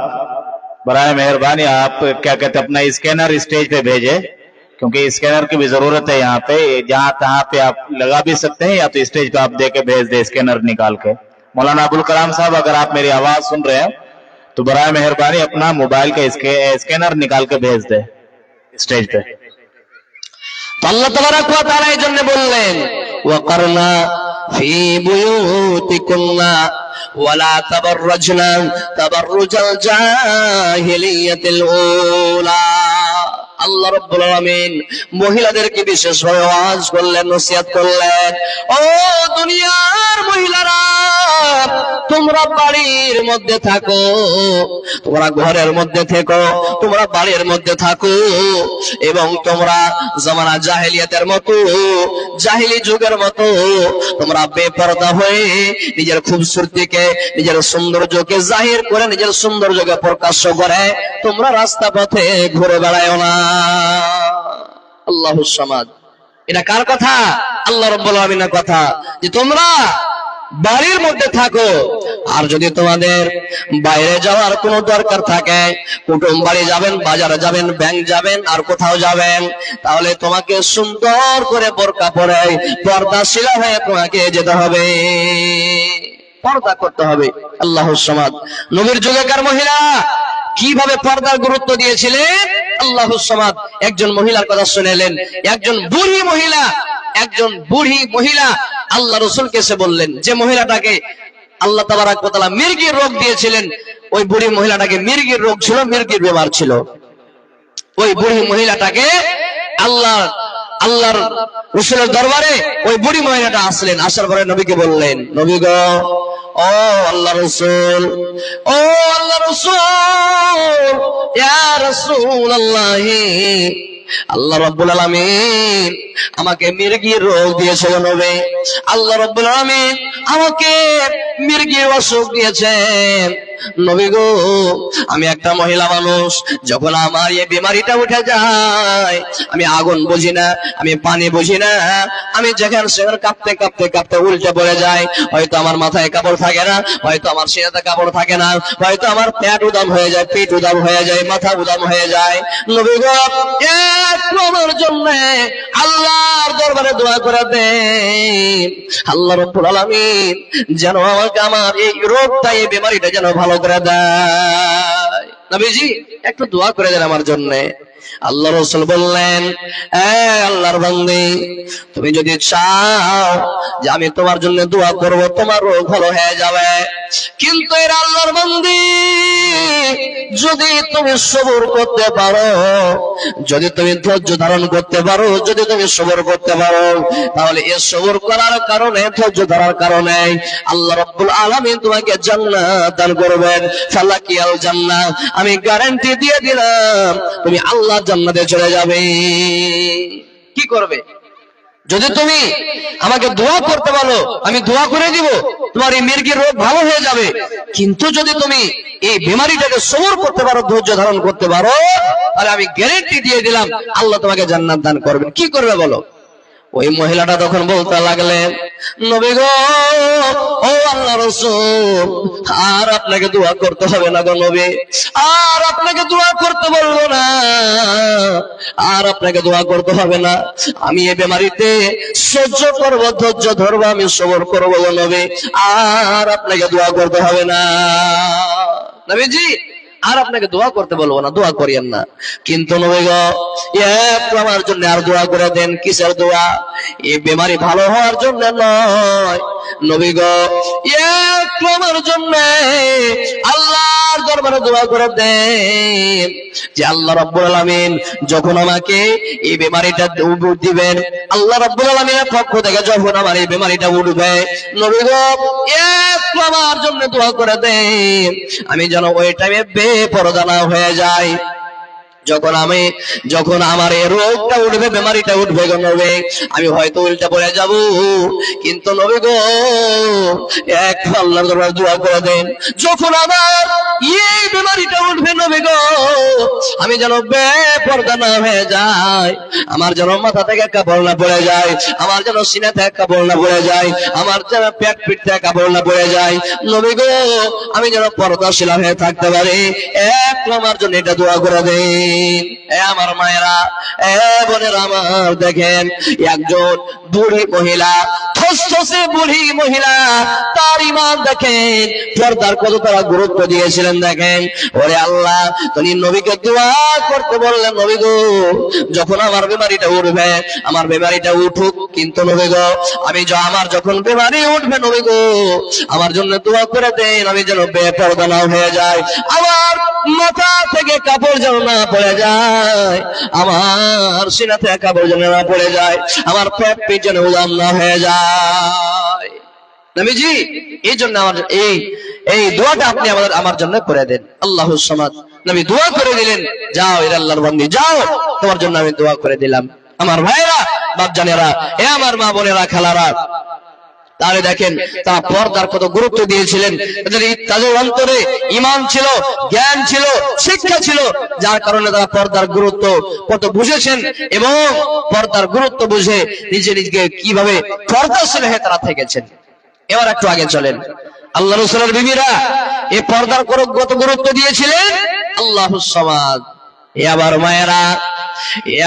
बराए मेहरबानी आप क्या कहते हैं अपना स्कैनर स्टेज पे भेजे, क्योंकि स्कैनर की भी जरूरत है यहाँ पे। जहाँ तहाँ पे आप लगा भी सकते हैं, या तो स्टेज पे आप दे के भेज दे स्कैनर निकाल के। मौलाना अबुल कलाम साहब, अगर आप मेरी आवाज सुन रहे हैं तो बराए मेहरबानी अपना मोबाइल का स्कैनर निकाल के भेज दे स्टेज पे। তো আল্লাহ তাবারাক ওয়া তাআলা এই জন্য বললেন, ওয়াকারনা ফি বুয়ুতিকুন্না ওয়ালা তাবাররাজনা তাবাররুজাল জাহিলিয়াতিল উলা। আল্লাহ রাব্বুল আলামিন মহিলাদেরকে বিশেষভাবে ওয়াজ করলেন, নসিহত করলেন, ও দুনিয়ার মহিলারা, তোমরা বাড়ির মধ্যে থাকো, তোমরা ঘরের মধ্যে থেকো, তোমরা বাড়ির মধ্যে থাকো, এবং তোমরা জামানা জাহেলিয়াতের মতো, জাহিলি যুগের মতো তোমরা বেপরদা হয়ে নিজের খুবসুরতিকে, নিজের সৌন্দর্যকে জাহির করে, নিজের সৌন্দর্যকে প্রকাশ্য করে তোমরা রাস্তা পথে ঘুরে বেড়ায়ো না। আল্লাহুস সামাদ। এটা কার কথা? আল্লাহ রাব্বুল আলামিনের কথা, যে তোমরা বাড়ির মধ্যে থাকো। আর যদি তোমাদের বাইরে যাওয়ার কোনো দরকার থাকে, কুটুম বাড়ি যাবেন, বাজারে যাবেন, ব্যাংক যাবেন, আর কোথাও যাবেন, তাহলে তোমাকে সুন্দর করে বোরকা পরে পর্দাশীলা হয়ে তোমাকে যেতে হবে, পর্দা করতে হবে। আল্লাহুস সামাদ। নবীর যুগেকার মহিলা কিভাবে পর্দার গুরুত্ব দিয়েছিলেন? আল্লাহুস সামাদ। একজন মহিলার কথা শুনেলেন, একজন বুড়ি মহিলা, একজন বুড়ি মহিলা আল্লাহ রাসূলকে এসে বললেন, যে মহিলাটাকে আল্লাহ তাবারাক ওয়া তাআলা মির্গির রোগ দিয়েছিলেন, ওই বুড়ি মহিলাটাকে মির্গির রোগ ছিল, মির্গির বেমার ছিল। ওই বুড়ি মহিলাটাকে আল্লাহর রাসূলের দরবারে ওই বুড়ি মহিলাটা আসলেন, আসার পরে নবীকে বললেন, নবী গো, ও আল্লাহ রাসূল, ও আল্লাহ রাসূল, ইয়া রাসূলুল্লাহ, আল্লাহ রাব্বুল আলামিন আমাকে মির্গির রোগ দিয়েছে নবী। আল্লাহ রাব্বুল আলামিন আমাকে মির্গির অসুখ দিয়েছেন। নবী গো, আমি একটা মহিলা মানুষ, যখন আমার এই বিমারিটা উঠে যায়, আমি আগুন বুঝি না, আমি পানি বুঝি না, আমি যেখানে সেখানে কাঁপতে কাঁপতে কাঁপতে উল্টে পড়ে যায়। হয়তো আমার মাথায় কাপড় থাকে না, হয়তো আমার সিনাতে কাপড় থাকে না, হয়তো আমার পেট উদাম হয়ে যায়, পেট উদাম হয়ে যায়, মাথা উদাম হয়ে যায়। নবী গো, একটু আমার জন্য আল্লাহর দরবারে দোয়া করে দেন, আল্লাহ রাব্বুল আলামিন যেন আমাকে আমার এই রোগটা, এই বিমারিটা যেন ভালো করে দেয়। নবীজি একটু দোয়া করে দেন আমার জন্য। আল্লাহ রাসূল বললেন, আল্লাহর বান্দী, তুমি যদি চাও যে আমি তোমার জন্য দোয়া করব, তোমার রোগ ভালো হয়ে যাবে, কিন্তু এর আল্লাহর বান্দী, যদি তুমি সবর করতে পারো, যদি তুমি ধৈর্য ধারণ করতে পারো, যদি তুমি সবর করতে পারো, তাহলে এই সবর করার কারণে, ধৈর্য ধরার কারণে আল্লাহ রাব্বুল আলামিন তোমাকে জান্নাত দান করবেন। ফালাকিয়াল জান্নাত, আমি গ্যারান্টি দিয়ে দিলাম, তুমি আল্লাহ জান্নাতে চলে যাবে। কি করবে? যদি তুমি আমাকে দোয়া করতে বলো, আমি দোয়া করে দিব, তোমার এই মির্গির রোগ ভালো হয়ে যাবে। কিন্তু যদি তুমি এই বিমারিটাকে সবর করতে পারো, ধৈর্য ধারণ করতে পারো, তাহলে আমি গ্যারান্টি দিয়ে দিলাম আল্লাহ তোমাকে জান্নাত দান করবেন। কি করবে বলো? ওই মহিলাটা তখন বলতে লাগলেন, নবী গো, ও আল্লাহ রাসূল, আর আপনাকে দোয়া করতে হবে না গো নবী, আর আপনাকে দোয়া করতে বলবো না, আর আপনাকে দোয়া করতে হবে না, আমি এই বেমারিতে সহ্য করবো, ধৈর্য ধরবো, আমি সবর করবো গো নবী, আর আপনাকে দোয়া করতে হবে না। নবীজি আর আপনাকে দোয়া করতে বলবো না, দোয়া করিয়েন না। কিন্তু নবী গো, একটু আমার জন্য আর দোয়া করে দেন। কিসের দোয়া? এই বেমারি ভালো হওয়ার জন্য নয়, নবী গো, একটু আমার জন্য আল্লাহর দরবারে দোয়া করে দেন যে আল্লাহ রাব্বুল আলামিন যখন আমাকে এই বেমারিটা দিবেন, আল্লাহ রাব্বুল আলামিনের পক্ষ থেকে যখন আমার এই বেমারিটা উঠবে, নবী গো, একটু আমার জন্য দোয়া করে দেন, আমি যেন ওই টাইমে বেপরদা না হয়ে যায়। যখন আমার এই রোগটা উঠবে, বেমারিটা উঠবে গো নবী, আমি হয়তো উল্টা পড়ে যাব, কিন্তু নবী গো, এক আল্লাহর দরবারে দোয়া করে দেন, যখন আমার এই বেমারিটা উঠবে নবী গো, আমি যেন বেপরদা না হয়ে যায়, আমার যেন মাথা থেকে কাপড় না পড়ে যায়, আমার যেন সিনা থেকে কাপড় না পড়ে যায়, আমার যেন পেট পিঠ থেকে কাপড় না পড়ে যায়, নবী গো, আমি যেন পর্দাশীল হয়ে থাকতে পারি, একটু আমার জন্য এটা দোয়া করে দেন। আমার মায়েরা, বোনেরা আমার, দেখেন একজন বুড়ি মহিলা, থসথসে বুড়ি মহিলা, তার ইমান দেখেন, পর্দার কত তারা গুরুত্ব দিয়েছিলেন। দেখেন, ওরে আল্লাহ, তুমি নবীকে দোয়া করতে বললেন, নবী গো, যখন আমার বেমারিটা উঠবে, আমার বেমারিটা উঠুক, কিন্তু নবী গো, আমার যখন বেমারি উঠবে নবী গো, আমার জন্য দোয়া করে দেন, আমি যেন বেপরদা না হয়ে যায়, আমার মাথা থেকে কাপড় যেন না পড়ে যায়, আমার সিনা থেকে কাপড় যেন না পড়ে যায়, আমার পেট পিঠ যেন উদাম না হয়ে যায়। নবীজি এই জন্য এই দোয়াটা আপনি আমার জন্য করে দেন। আল্লাহুস সামাদ। নবী দোয়া করে দিলেন, যাও এর আল্লাহর বান্দী, যাও, তোমার জন্য আমি দোয়া করে দিলাম। আমার ভাইরা, বাপজানেরা, আমার মা বোনেরা, খালারা, তাহলে দেখেন তারা পর্দার কত গুরুত্ব দিয়েছিলেন। তাদের অন্তরে ঈমান ছিল, জ্ঞান ছিল, শিক্ষা ছিল, যার কারণে তারা পর্দার গুরুত্ব কত বুঝেছেন এবং পর্দার গুরুত্ব বুঝে নিজে নিজেকে কিভাবে পর্দাশীল হয়ে তারা থেকেছেন। এবার একটু আগে চলেন, আল্লাহ রাসূলের বিবিরা এই পর্দার কত গুরুত্ব দিয়েছিলেন। আল্লাহুস সামাদ। আমার মায়েরা,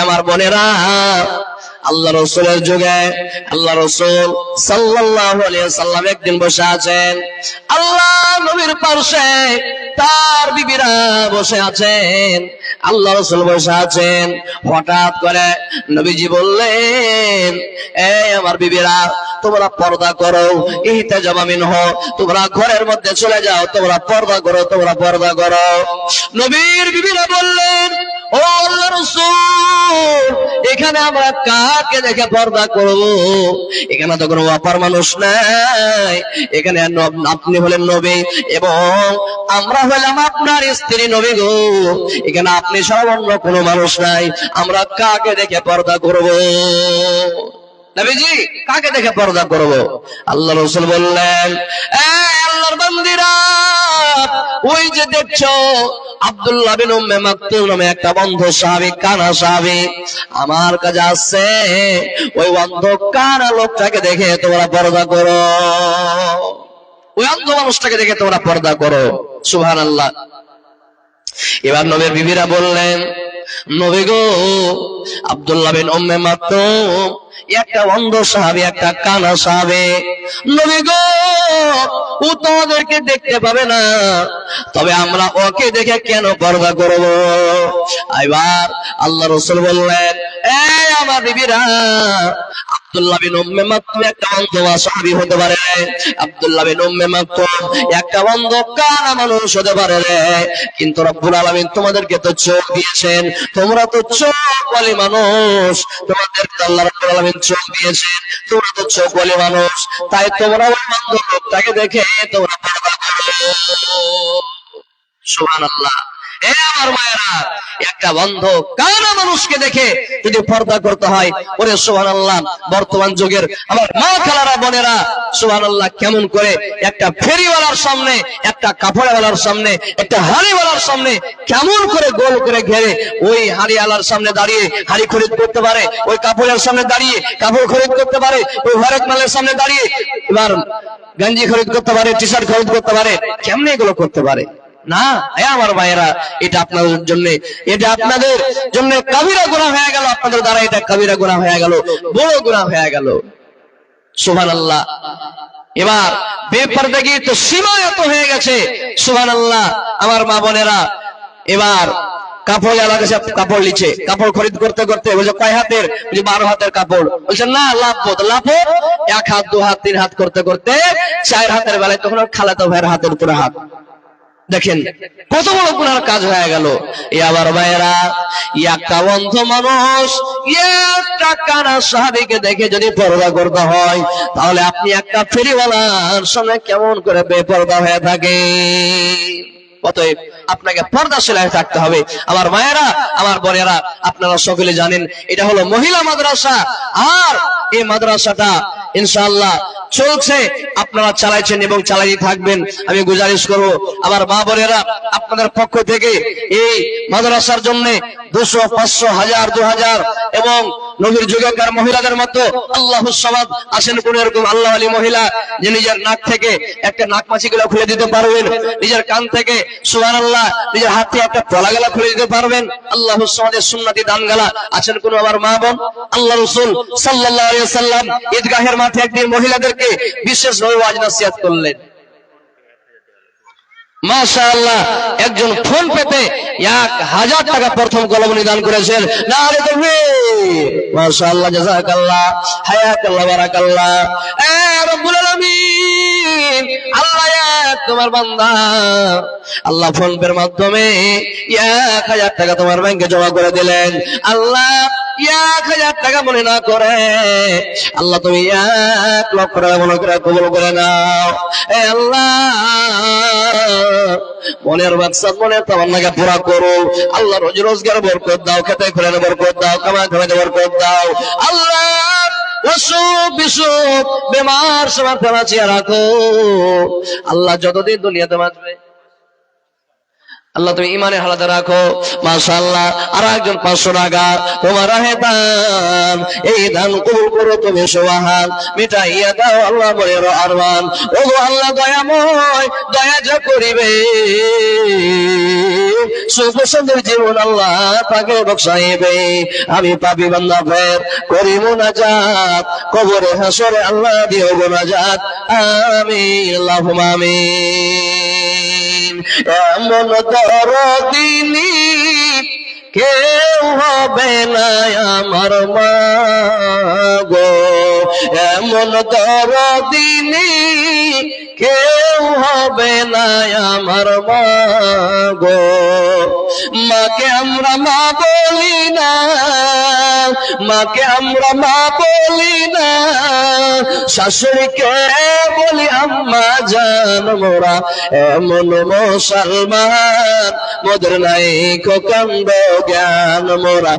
আমার বোনেরা, আল্লাহ রাসূলের যুগে আল্লাহ রাসূল সাল্লাল্লাহু আলাইহি ওয়াসাল্লাম একদিন বসে আছেন, আল্লাহ নবীর পাশে তার বিবিরা বসে আছেন, আল্লাহ রাসূল বসে আছেন। হঠাৎ করে নবীজি বললেন, আমার বিবিরা, তোমরা পর্দা করো, ইহতাজাবা মিনহু, তোমরা ঘরের মধ্যে চলে যাও, তোমরা পর্দা করো, তোমরা পর্দা করো। নবীর বিবিরা বললেন, ও আল্লাহ রাসূল, এখানে আমরা কাকে দেখে পর্দা করব? এখানে তো কোনো অপার মানুষ নাই, এখানে আপনি হলেন নবী এবং আমরা হলাম আপনার স্ত্রী, নবী গো, এখানে আপনি ছাড়া অন্য কোনো মানুষ নাই, আমরা কাকে দেখে পর্দা করব? নবীজি কাকে দেখে পর্দা করব? আল্লাহ রাসূল বললেন, বান্দিরা, ওই যে দেখছো আব্দুল্লাহ বিন উম্মে মাকতুম নামে একটা অন্ধ সাহাবী, কানা সাহাবী আমার কাছে আসছে। ওই অন্ধ কানা লোকটাকে দেখে তোমরা পর্দা করো, ওই অন্ধ মানুষটাকে দেখে তোমরা পর্দা করো। সুবহানাল্লাহ। এবার নবীর বিবিরা বললেন, নবী গো, আব্দুল্লাহ বিন উম্মে মাকতুম একটা অন্ধ সাহাবী, একটা কানা সাহাবী, নবী গো ও তোমাদেরকে দেখতে পাবে না, তবে আমরা ওকে দেখে কেন পর্দা করব? এবার আল্লাহ রাসূল বললেন, এই আমার বিবিরা, আব্দুল্লাহ বিন উম্মে মাকতুম একটা অন্ধ সাহাবী হতে পারে, আব্দুল্লাহ বিন উম্মে মাকতুম একটা অন্ধ কানা মানুষ হতে পারে, কিন্তু রব্বুল আলামিন তোমাদেরকে তো চোখ দিয়েছেন, তোমরা তো চোখওয়ালি মানুষ, তোমাদেরকে আল্লাহ রাব্বুল আলামিন চোখ দিয়েছেন, তোমরা তো চোখওয়ালি মানুষ, তাই তোমরা ওই অন্ধ লোকটাকে দেখে তোমরা পর্দা করো। সুবহানাল্লাহ। এ আমার মায়েরা, একটা বন্ধ কানা মানুষকে দেখে যদি পর্দা করতে হয়, ওরে সুবহানাল্লাহ, বর্তমান যুগের আমার মা খালারা বোনেরা, সুবহানাল্লাহ, কেমন করে একটা ফেরিওয়ালার সামনে, একটা কাপড়ওয়ালার সামনে, একটা হাড়িওয়ালার সামনে কেমন করে গোল করে ঘেরে ওই হাড়িওয়ালার সামনে দাঁড়িয়ে হাড়ি খরিদ করতে পারে, ওই কাপড়ের সামনে দাঁড়িয়ে কাপড় খরিদ করতে পারে, ওই হরেক মালের সামনে দাঁড়িয়ে এবার গঞ্জি খরিদ করতে পারে, টি শার্ট খরিদ করতে পারে, কেমনে এগুলো করতে পারে? না, আমার ভাইয়েরা, এটা আপনাদের জন্য, এটা আপনাদের জন্য কবিরা গুনাহ হয়ে গেল, আপনাদের দ্বারা এটা কবিরা গুনাহ হয়ে গেল, বড় গুনাহ হয়ে গেল। সুবহানাল্লাহ। এবার বেপরদাগি তো সীমায়ত হয়ে গেছে। সুবহানাল্লাহ। আমার মা বোনেরা, এবার কাপড় কাছে কাপড় লিছে, কাপড় খরিদ করতে করতে বলছে কয় হাতের? 12 হাতের কাপড়। বলছে না, লাভো লাভো, 1 হাত 2 হাত 3 হাত করতে করতে 4 হাতের বেলায় তখন খালাতো ভাইয়ের হাতের উপরে হাত। দেখেন কত বড় গুনার কাজ হয়ে গেল। আবার ভাইয়েরা, একটা অন্ধ মানুষ একটা কানা সাহাবীকে দেখে যদি পর্দা করতে হয়, তাহলে আপনি একটা ফেরিওয়ালার সামনে কেমন করে বেপর্দা হয়ে থাকে? অতএব আপনাকে পর্দাশীল হয়ে থাকতে হবে। আমার মায়েরা, আমার বোনেরা, আপনারা সকলে জানেন এটা হলো মহিলা মাদ্রাসা, আর এই মাদ্রাসাটা ইনশাআল্লাহ চলছে, আপনারা চালাইছেন এবং চালাই থাকবেন। আমি গুজারিশ করব আমার মা বোনেরা, আপনাদের পক্ষ থেকে এই মাদ্রাসার জন্য 200, 500, 1000, 2000 এবং নবীর যুগকার মহিলাদের মতো আল্লাহুস সামাদ আছেন কোন এরকম আল্লাহ আলী মহিলা যে নিজের নাক থেকে একটা নাক মাছি গুলো খুলে দিতে পারবেন, নিজের কান থেকে সুবহানাল্লাহ নিজের হাত থেকে একটা পলা গলা খুলে দিতে পারবেন। আল্লাহুস সামাদের সুন্নতি দান গলা আছেন কোন আমার মা বোন? আল্লাহ রাসূল সাল্লাল্লাহু আলাইহি ওয়াসাল্লাম ঈদগাহের মাঠে একদিন মহিলাদেরকে বিশেষভাবে ওয়াজ নসিহত করলেন। মাশাআল্লাহ, একজন ফোন পেতে 1000 টাকা প্রথম কলমনি দান করেছেন। নারে তাকবীর, মাশাআল্লাহ, জাযাকাল্লাহ, হায়াকাল্লাহ, বারাকাল্লাহ। এ রব্বুল আলামিন, আল্লাহ তোমার বান্দা আল্লাহ ফোন পের মাধ্যমে 1000 টাকা তোমার ব্যাংকে জমা করে দিলেন। আল্লাহ 1000 টাকা মনে না করে আল্লাহ তুমি 1 লক্ষ টাকা মনে করে কবুল করে নাও। এ আল্লাহ, মনের মাকসাদ মনের তামান্নাকে পুরা করো। আল্লাহ রোজি রোজগার বরকত দাও, খেতে খুলে বরকত দাও, কামাই কামাইতে বরকত দাও। আল্লাহ অসুখ বিসুখ বেমার সবার বাঁচিয়ে রাখো। আল্লাহ যতদিন দুনিয়াতে বাঁচবে আল্লাহ তুমি ইমানের হালাতে রাখো। মাশাআল্লাহ, আর একজন 500 টাকা তোমার রাহে দান, এই দান কবুল করো তুমি সুবহান, মিটাইয়া দাও আল্লাহ বলের আরমান। ওগো আল্লাহ দয়াময়, দয়া যা করিবে সুখ সুন্দর জীবন আল্লাহ তাকে বকশাইবে। আমি পাপী বান্দা ফের করি মুনাজাত, কবরে হাসরে আল্লাহ দিও মুনাজাত। আমিন আল্লাহুম্মা আমিন। এমন দরদিনী কেউ হবে না আমার মা গো, এমন দরদিনী কেউ হবে না আমার মা গো। মাকে আমরা মা বলি না, মাকে আমরা মা বলি না, শাশুড়িকে বলি আম্মা জান মোরা। এমন মুসলমান মোদের নাই কান্দ জ্ঞান মোরা,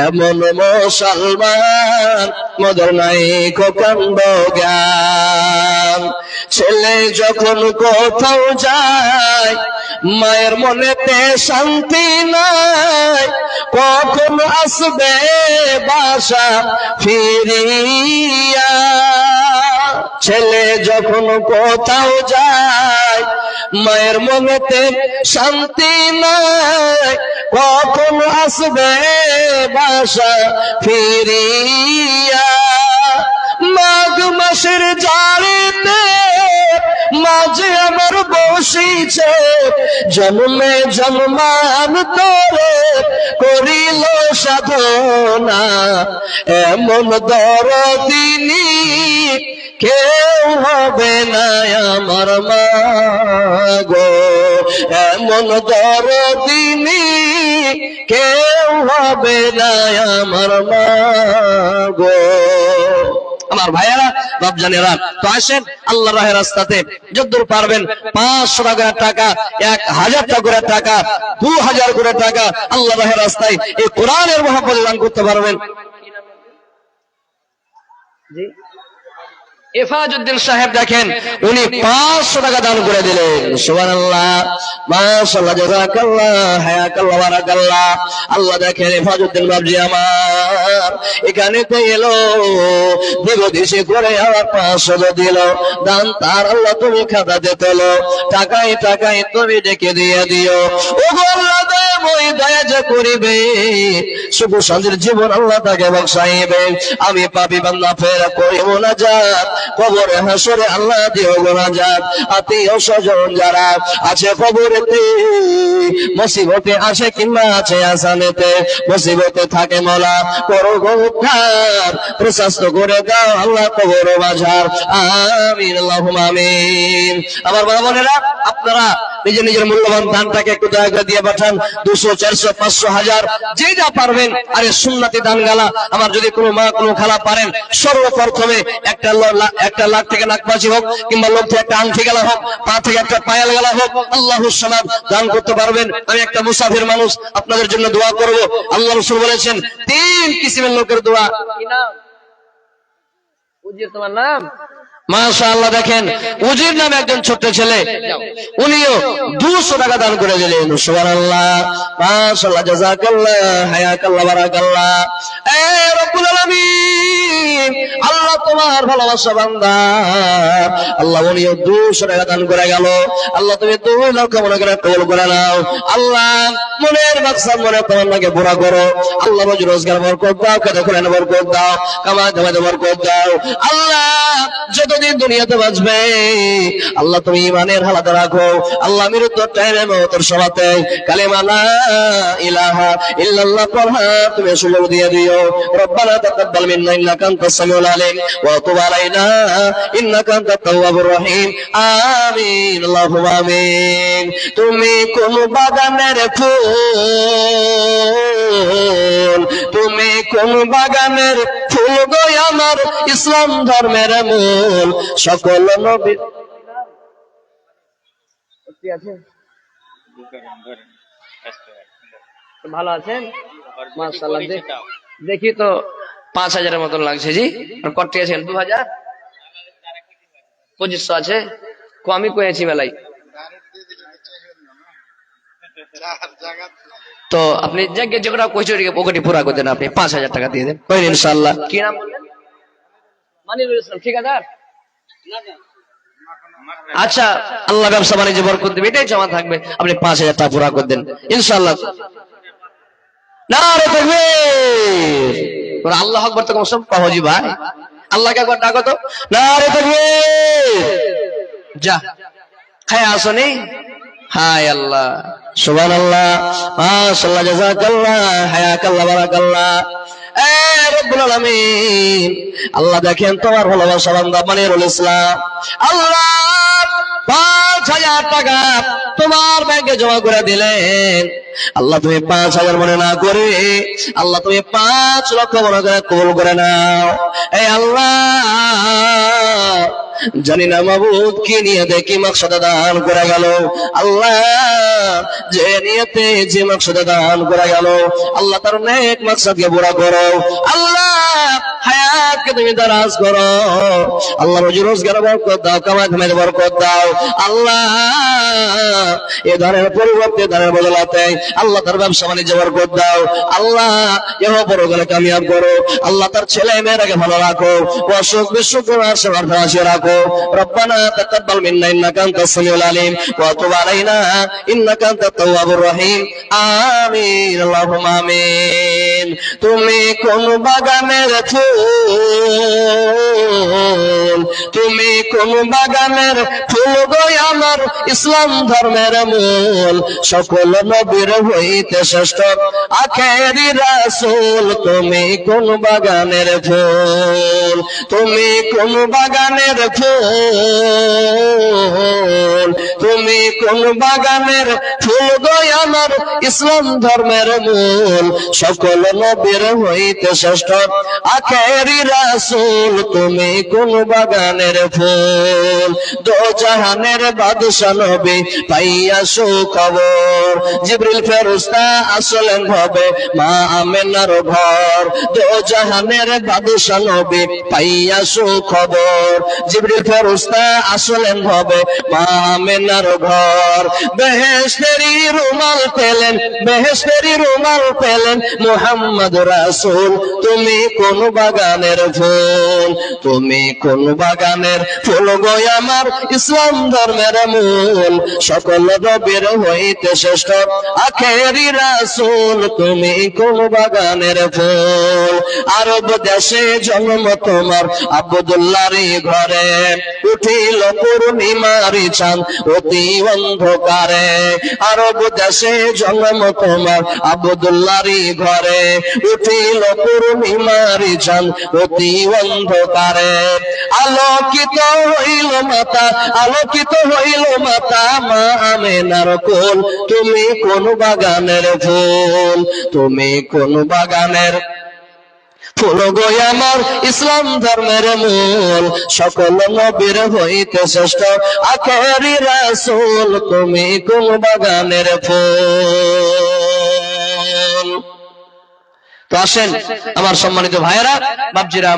এমন মুসলমান মোদের নাই কান্দ জ্ঞান। ছেলে যখন কোথাও যায় মায়ের মনেতে শান্তি নাই, কখন আসবে বাসা ফিরিয়া। ছেলে যখন কোথাও যায় মায়ের মনেতে শান্তি নাই, কখন আসবে বাসা ফিরিয়া। মাঘ মাসের জাড়িতে মাঝে আমার বসিছে, জন্মে জন্মান তোরে করিল সাধনা। এমন দরদিনী কেউ হবে না আমার মা গো, এমন দরদিনী কেউ হবে না আমার মা গো। আমার ভাইয়েরা বাপজানেরা, তো আসেন আল্লাহ রাহের রাস্তাতে যতদূর পারবেন 500 টাকা, 1000 করে টাকা, 2000 করে টাকা আল্লাহ রাহের রাস্তায় এই কোরআনের মহব্বত দান করতে পারবেন। জি এফাজউদ্দিন সাহেব দেখেন উনি 500 টাকা দান করে দিলেন। সুবহানাল্লাহ, মাশাআল্লাহ, জাযাকাল্লাহ, হায়াকাল্লাহ, বারাকাল্লাহ। আল্লাহ দেখেন এফাজউদ্দিন বাবজি আমার এখানে তো এলো, দেবদেশে করে আবার 500 দিল দান তার। আল্লাহ তুমি খাতাতে তোলো, টাকায় টাকায় তুমি ডেকে দিয়ে দিও। ও আল্লাহ ওই দয়া যে করিবে শুভ শান্তির জীবন আল্লাহ তাকে বকশাইবে। আমি পাপী বান্দা ফের করি মুনাজাত, কবরে হাসরে আল্লাহ দিও মুনাজাত। আত্মীয় স্বজন যারা আছে কবরেতে, মুসিবতে আসে কিংবা আছে আসানেতে, মুসিবতে থাকে মওলা করো গো উদ্ধার, প্রশস্ত করে দাও আল্লাহ কবর বাজার। আমিন আল্লাহুম্মা আমিন। আমার মা বোনেরা, আপনারা নিজের নিজের মূল্যবান দানটাকে একটু দয়া করে দিয়ে পাঠান। 200, 400, 500, 1000 যে যা পারবেন। আরে সুন্নতি দান গালা, আমার যদি কোনো মা কোনো খালা পারেন, সর্বপ্রথমে একটা লাখ থেকে নাকবাজি হোক, কিংবা লোক থেকে একটা আংটি গেলা হোক, পা থেকে একটা পায়াল গেলা হোক, আল্লাহুস সালাম দান করতে পারবেন। আমি একটা মুসাফির মানুষ, আপনাদের জন্য দোয়া করব। আল্লাহ রাসূল বলেছেন 3 কিসিমের লোকের দোয়া। কি নাম? উজির তোমার নাম? মাশাআল্লাহ, দেখেন উজির নামে একজন ছোট্ট ছেলে, উনিও 200 টাকা দান করে দিলেন। সুবহানাল্লাহ, মাশাআল্লাহ, জাযাকাল্লাহ, হায়াকাল্লাহ, বারাকাল্লাহ। এ রব্বুল আলামিন, আল্লাহ তোমার ভালোবাসা বান্দা, আল্লাহ উনিও 200 টাকা দান করে গেল। আল্লাহ তুমি 2 লক্ষ মনে করে কবুল করে নাও। আল্লাহ মনের মাকসাদ মনে তোমাকে পুরা করো। আল্লাহ রোজ রোজগার বরকত দাও, খেতে খুলেন বরকত দাও, কামাই কামাইতে বরকত দাও। আল্লাহ যতদিন দুনিয়াতে বাঁচবে আল্লাহ তুমি ইমানের হালাতে রাখো। আল্লাহ মৃত্যুর টাইমে মওতের সময়তে কালেমা লা ইলাহা ইল্লাল্লাহ পড়া তুমি সুযোগ দিয়ে দিও। রব্বানা তাকাব্বাল মিন্না ইন্নাকা আনতাস সামিউল আলিম ওয়া তুব আলাইনা ইন্নাকা আনতাত তাওয়াবুর রহিম। আমিন আল্লাহুম্মা আমিন। তুমি কোন বাগানের ফুল, তুমি কোন বাগানের ফুল গো আমার ইসলাম ধর্মের মূল, সকল নবী ভালো আছেন? মাশাআল্লাহ, দেখি তো 5000-এর মতন লাগছে। জি, আর কত আছেন? 2000, 2500 আছে। কমই কয়েছি মেলাই। তো আপনি যেটা কইছে ওকে পুরা করে দেন, আপনি 5000 টাকা দিয়ে দেন, কইন ইনশাআল্লাহ। কি নাম বললেন? মানিরুল ইসলাম, ঠিকাদার? আচ্ছা, আল্লাহ ব্যবসা বাণিজ্য বরকত দেবে, এটাই জমা থাকবে। আপনি 5000 টাকা পুরা করে দেন ইনশাআল্লাহ। নারে তাকবীর, আল্লাহু আকবার। তো কসম কহজি ভাই, আল্লাহকে একবার ডাকো তো। নারে তাকবীর। যা খায় আসনি। হায় আল্লাহ, সুবহানাল্লাহ, মাশাআল্লাহ, জাযাকাল্লাহ, হায়াকাল্লাহ, বারাকাল্লাহ। এ রব্বুল আলামিন, আল্লাহ দেখেন তোমার ভালোবাসা বান্দা মানিরুল ইসলাম, আল্লাহ 5000 টাকা তোমার ব্যাংকে জমা করে দিলেন। আল্লাহ তুমি 5000 মনে না করে আল্লাহ তুমি 5 লক্ষ মনে করে কবুল করে নাও। এই আল্লাহ, জানি না মাবুদ কি নিয়তে কি মাকসাদে দান করে গেল। আল্লাহ যে নিয়তে যে মাকসাদে দান করে গেল, আল্লাহ তার নেক মাকসাদকে পুরা করো। আল্লাহ হায়াত হায়াতকে তুমি দারাজ করো। আল্লাহ রুজি রোজগার বরকত দাও, কামাই কামাইতে বরকত দাও। আল্লাহ এ ধরনের পরিবর্তে ধরনের বদলাতে আল্লাহ তার ব্যবসা বাণিজ্য বরকত দাও। আল্লাহ এহ পরকালে কামিয়াব করো। আল্লাহ তার ছেলে মেয়েরাকে ভালো রাখো, অসুখ বিসুখ আসে রাখো। রব্বানা তাকাব্বাল মিন্না ইন্নাকা আনতাস সামিউল আলিম ওয়া তুব আলাইনা ইন্নাকা আনতাত তাওয়াবুর রহিম। আমিন আল্লাহুম্মা আমিন। তুমি কোন বাগানের ফুল, তুমি কোন বাগানের ফুল গো আমার ইসলাম ধর্মের মূল, সকল নবীর হইতে শ্রেষ্ঠ আখেরি রাসূল। তুমি কোন বাগানের ফুল, তুমি কোন বাগানের ফুল, তুমি কোন বাগানের ফুল গো আমার ইসলাম ধর্মের মূল, সকল নবীর হইতে শ্রেষ্ঠ আখেরি রাসূল। তুমি কোন বাগানের ফুল, দো জাহানের বাদশা নবী পাইয়া সুখবর, জিবরিল ফেরেশতা আসলেন ভবে মা আমেনার ঘর। দো জাহানের বাদশা নবী পাইয়া সুখবর, জিবরিল ফেরেশতা আসলেন ভবে মা আমেনার ঘর। বেহেশতেরি রুমাল পেলেন, বেহেশতেরি রুমাল পেলেন মুহাম্মদ রাসূল। তুমি কোন বাগানের ফুল, তুমি কোন বাগানের ফুল গো আমার ইসলাম ধর্মের মূল, সকল নবীর হইতে শ্রেষ্ঠ আখেরি রাসূল। তুমি কোন বাগানের ফুল, আরব দেশে জন্ম তোমার আব্দুল্লাহর ঘরে, উঠিল পূর্ণিমার চাঁদ অতি অন্ধকারে। আরব দেশে জন্ম তোমার আব্দুল্লাহর ঘরে, উঠিল পূর্ণিমার চাঁদ অতি অন্ধকারে। আলোকিত হইল মাতা, আলোকিত হইল মাতা মা আমেনার কোল। তুমি কোন বাগানের ফুল, তুমি কোন বাগানের ফুল গো আমার ইসলাম ধর্মের মূল, সকল নবীর হইতে শ্রেষ্ঠ আখেরি রাসূল। তুমি কোন বাগানের ফুল। তো আসেন আমার সম্মানিত ভাইয়েরা, বাপজিরা,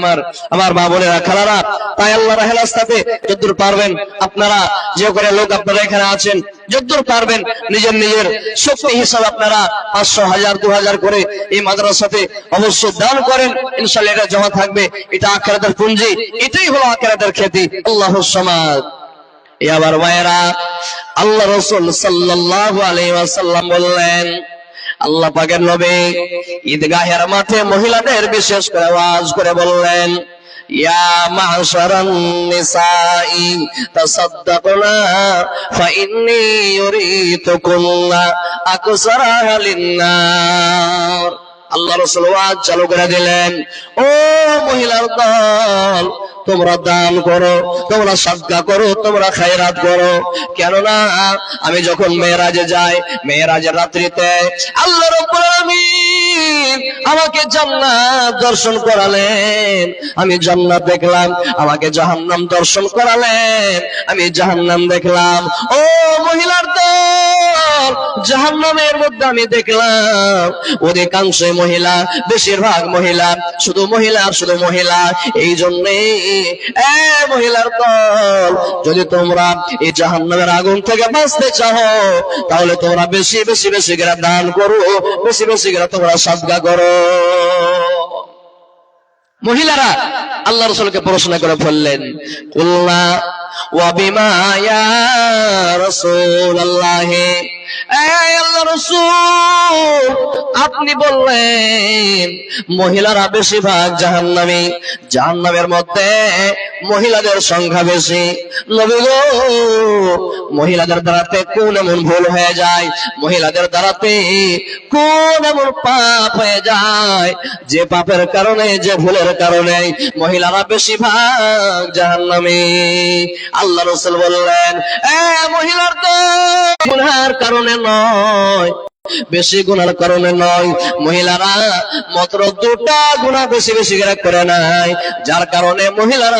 আমার মা বোনেরা, খালারা, তাই আল্লাহ রাহেল রাস্তাতে যতদূর পারবেন আপনারা, যে করে লোক আপনারা এখানে আছেন, যতদূর পারবেন নিজের নিজের শক্তি হিসাবে আপনারা 500, 1000, 2000 করে এই মাদ্রাসাতে অবশ্য দান করেন। ইনশাআল্লাহ এটা জমা থাকবে, এটা আখিরাতের পুঁজি, এটাই হলো আখিরাতের খ্যাতি। আল্লাহুস সামাদ। এবার ভাইয়েরা, আল্লাহ রাসূল সাল্লাল্লাহু আলাইহি ওয়াসাল্লাম বললেন, আল্লাহ পাকের নবী ঈদগাহের মাঠে মহিলাদের বিশেষ করে ওয়াজ করে বললেন, ইয়া মা'শারান নিসাই তাসাদ্দাকনা ফাইন্নী ইউরিতুকুন্না আকসারা লিন-নার। আল্লাহ রাসূল ওয়াজ চালু করে দিলেন, ও মহিলার দল, তোমরা দান করো, তোমরা সাদকা করো, তোমরা খায়রাত করো। কেননা আমি যখন মেরাজে যাই, মেরাজের রাত্রিতে আল্লাহ রাব্বুল আলামিন আমাকে জান্নাত দর্শন করালেন, আমি জান্নাত দেখলাম। আমাকে জাহান্নাম দর্শন করালেন, আমি জাহান্নাম দেখলাম। ও মহিলার দল, জাহান্নামের মধ্যে আমি দেখলাম অধিকাংশ মহিলা, বেশিরভাগ মহিলা, শুধু মহিলা আর শুধু মহিলা। এই জন্যে মহিলার দল, যদি তোমরা এই জাহান্নামের আগুন থেকে বাঁচতে চাও, তাহলে তোমরা বেশি বেশি বেশি করে দান করো, বেশি বেশি করে তোমরা সাদকা করো। মহিলারা আল্লাহ রাসূলকে প্রশ্ন করে বললেন, কুলনা ওয়া বিমা ইয়া রাসূলুল্লাহ, আল্লাহ রাসূল আপনি বললেন মহিলারা বেশিরভাগ জাহান্নামী, জাহান্নামের মধ্যে মহিলাদের সংখ্যা বেশি। নবী গো, মহিলাদের দ্বারাতে কোন এমন ভুল হয়ে যায়, মহিলাদের দ্বারাতে কোন এমন পাপ হয়ে যায়, যে পাপের কারণে, যে ভুলের কারণে মহিলারা বেশিরভাগ জাহান্নামী। আল্লাহ রাসূল বললেন, মহিলার তো গুনাহের কারণে নয়, বেশি গুনার কারণে নয়, মহিলারা মাত্র 2টা গুনাহ বেশি বেশি করে নাই, যার কারণে মহিলারা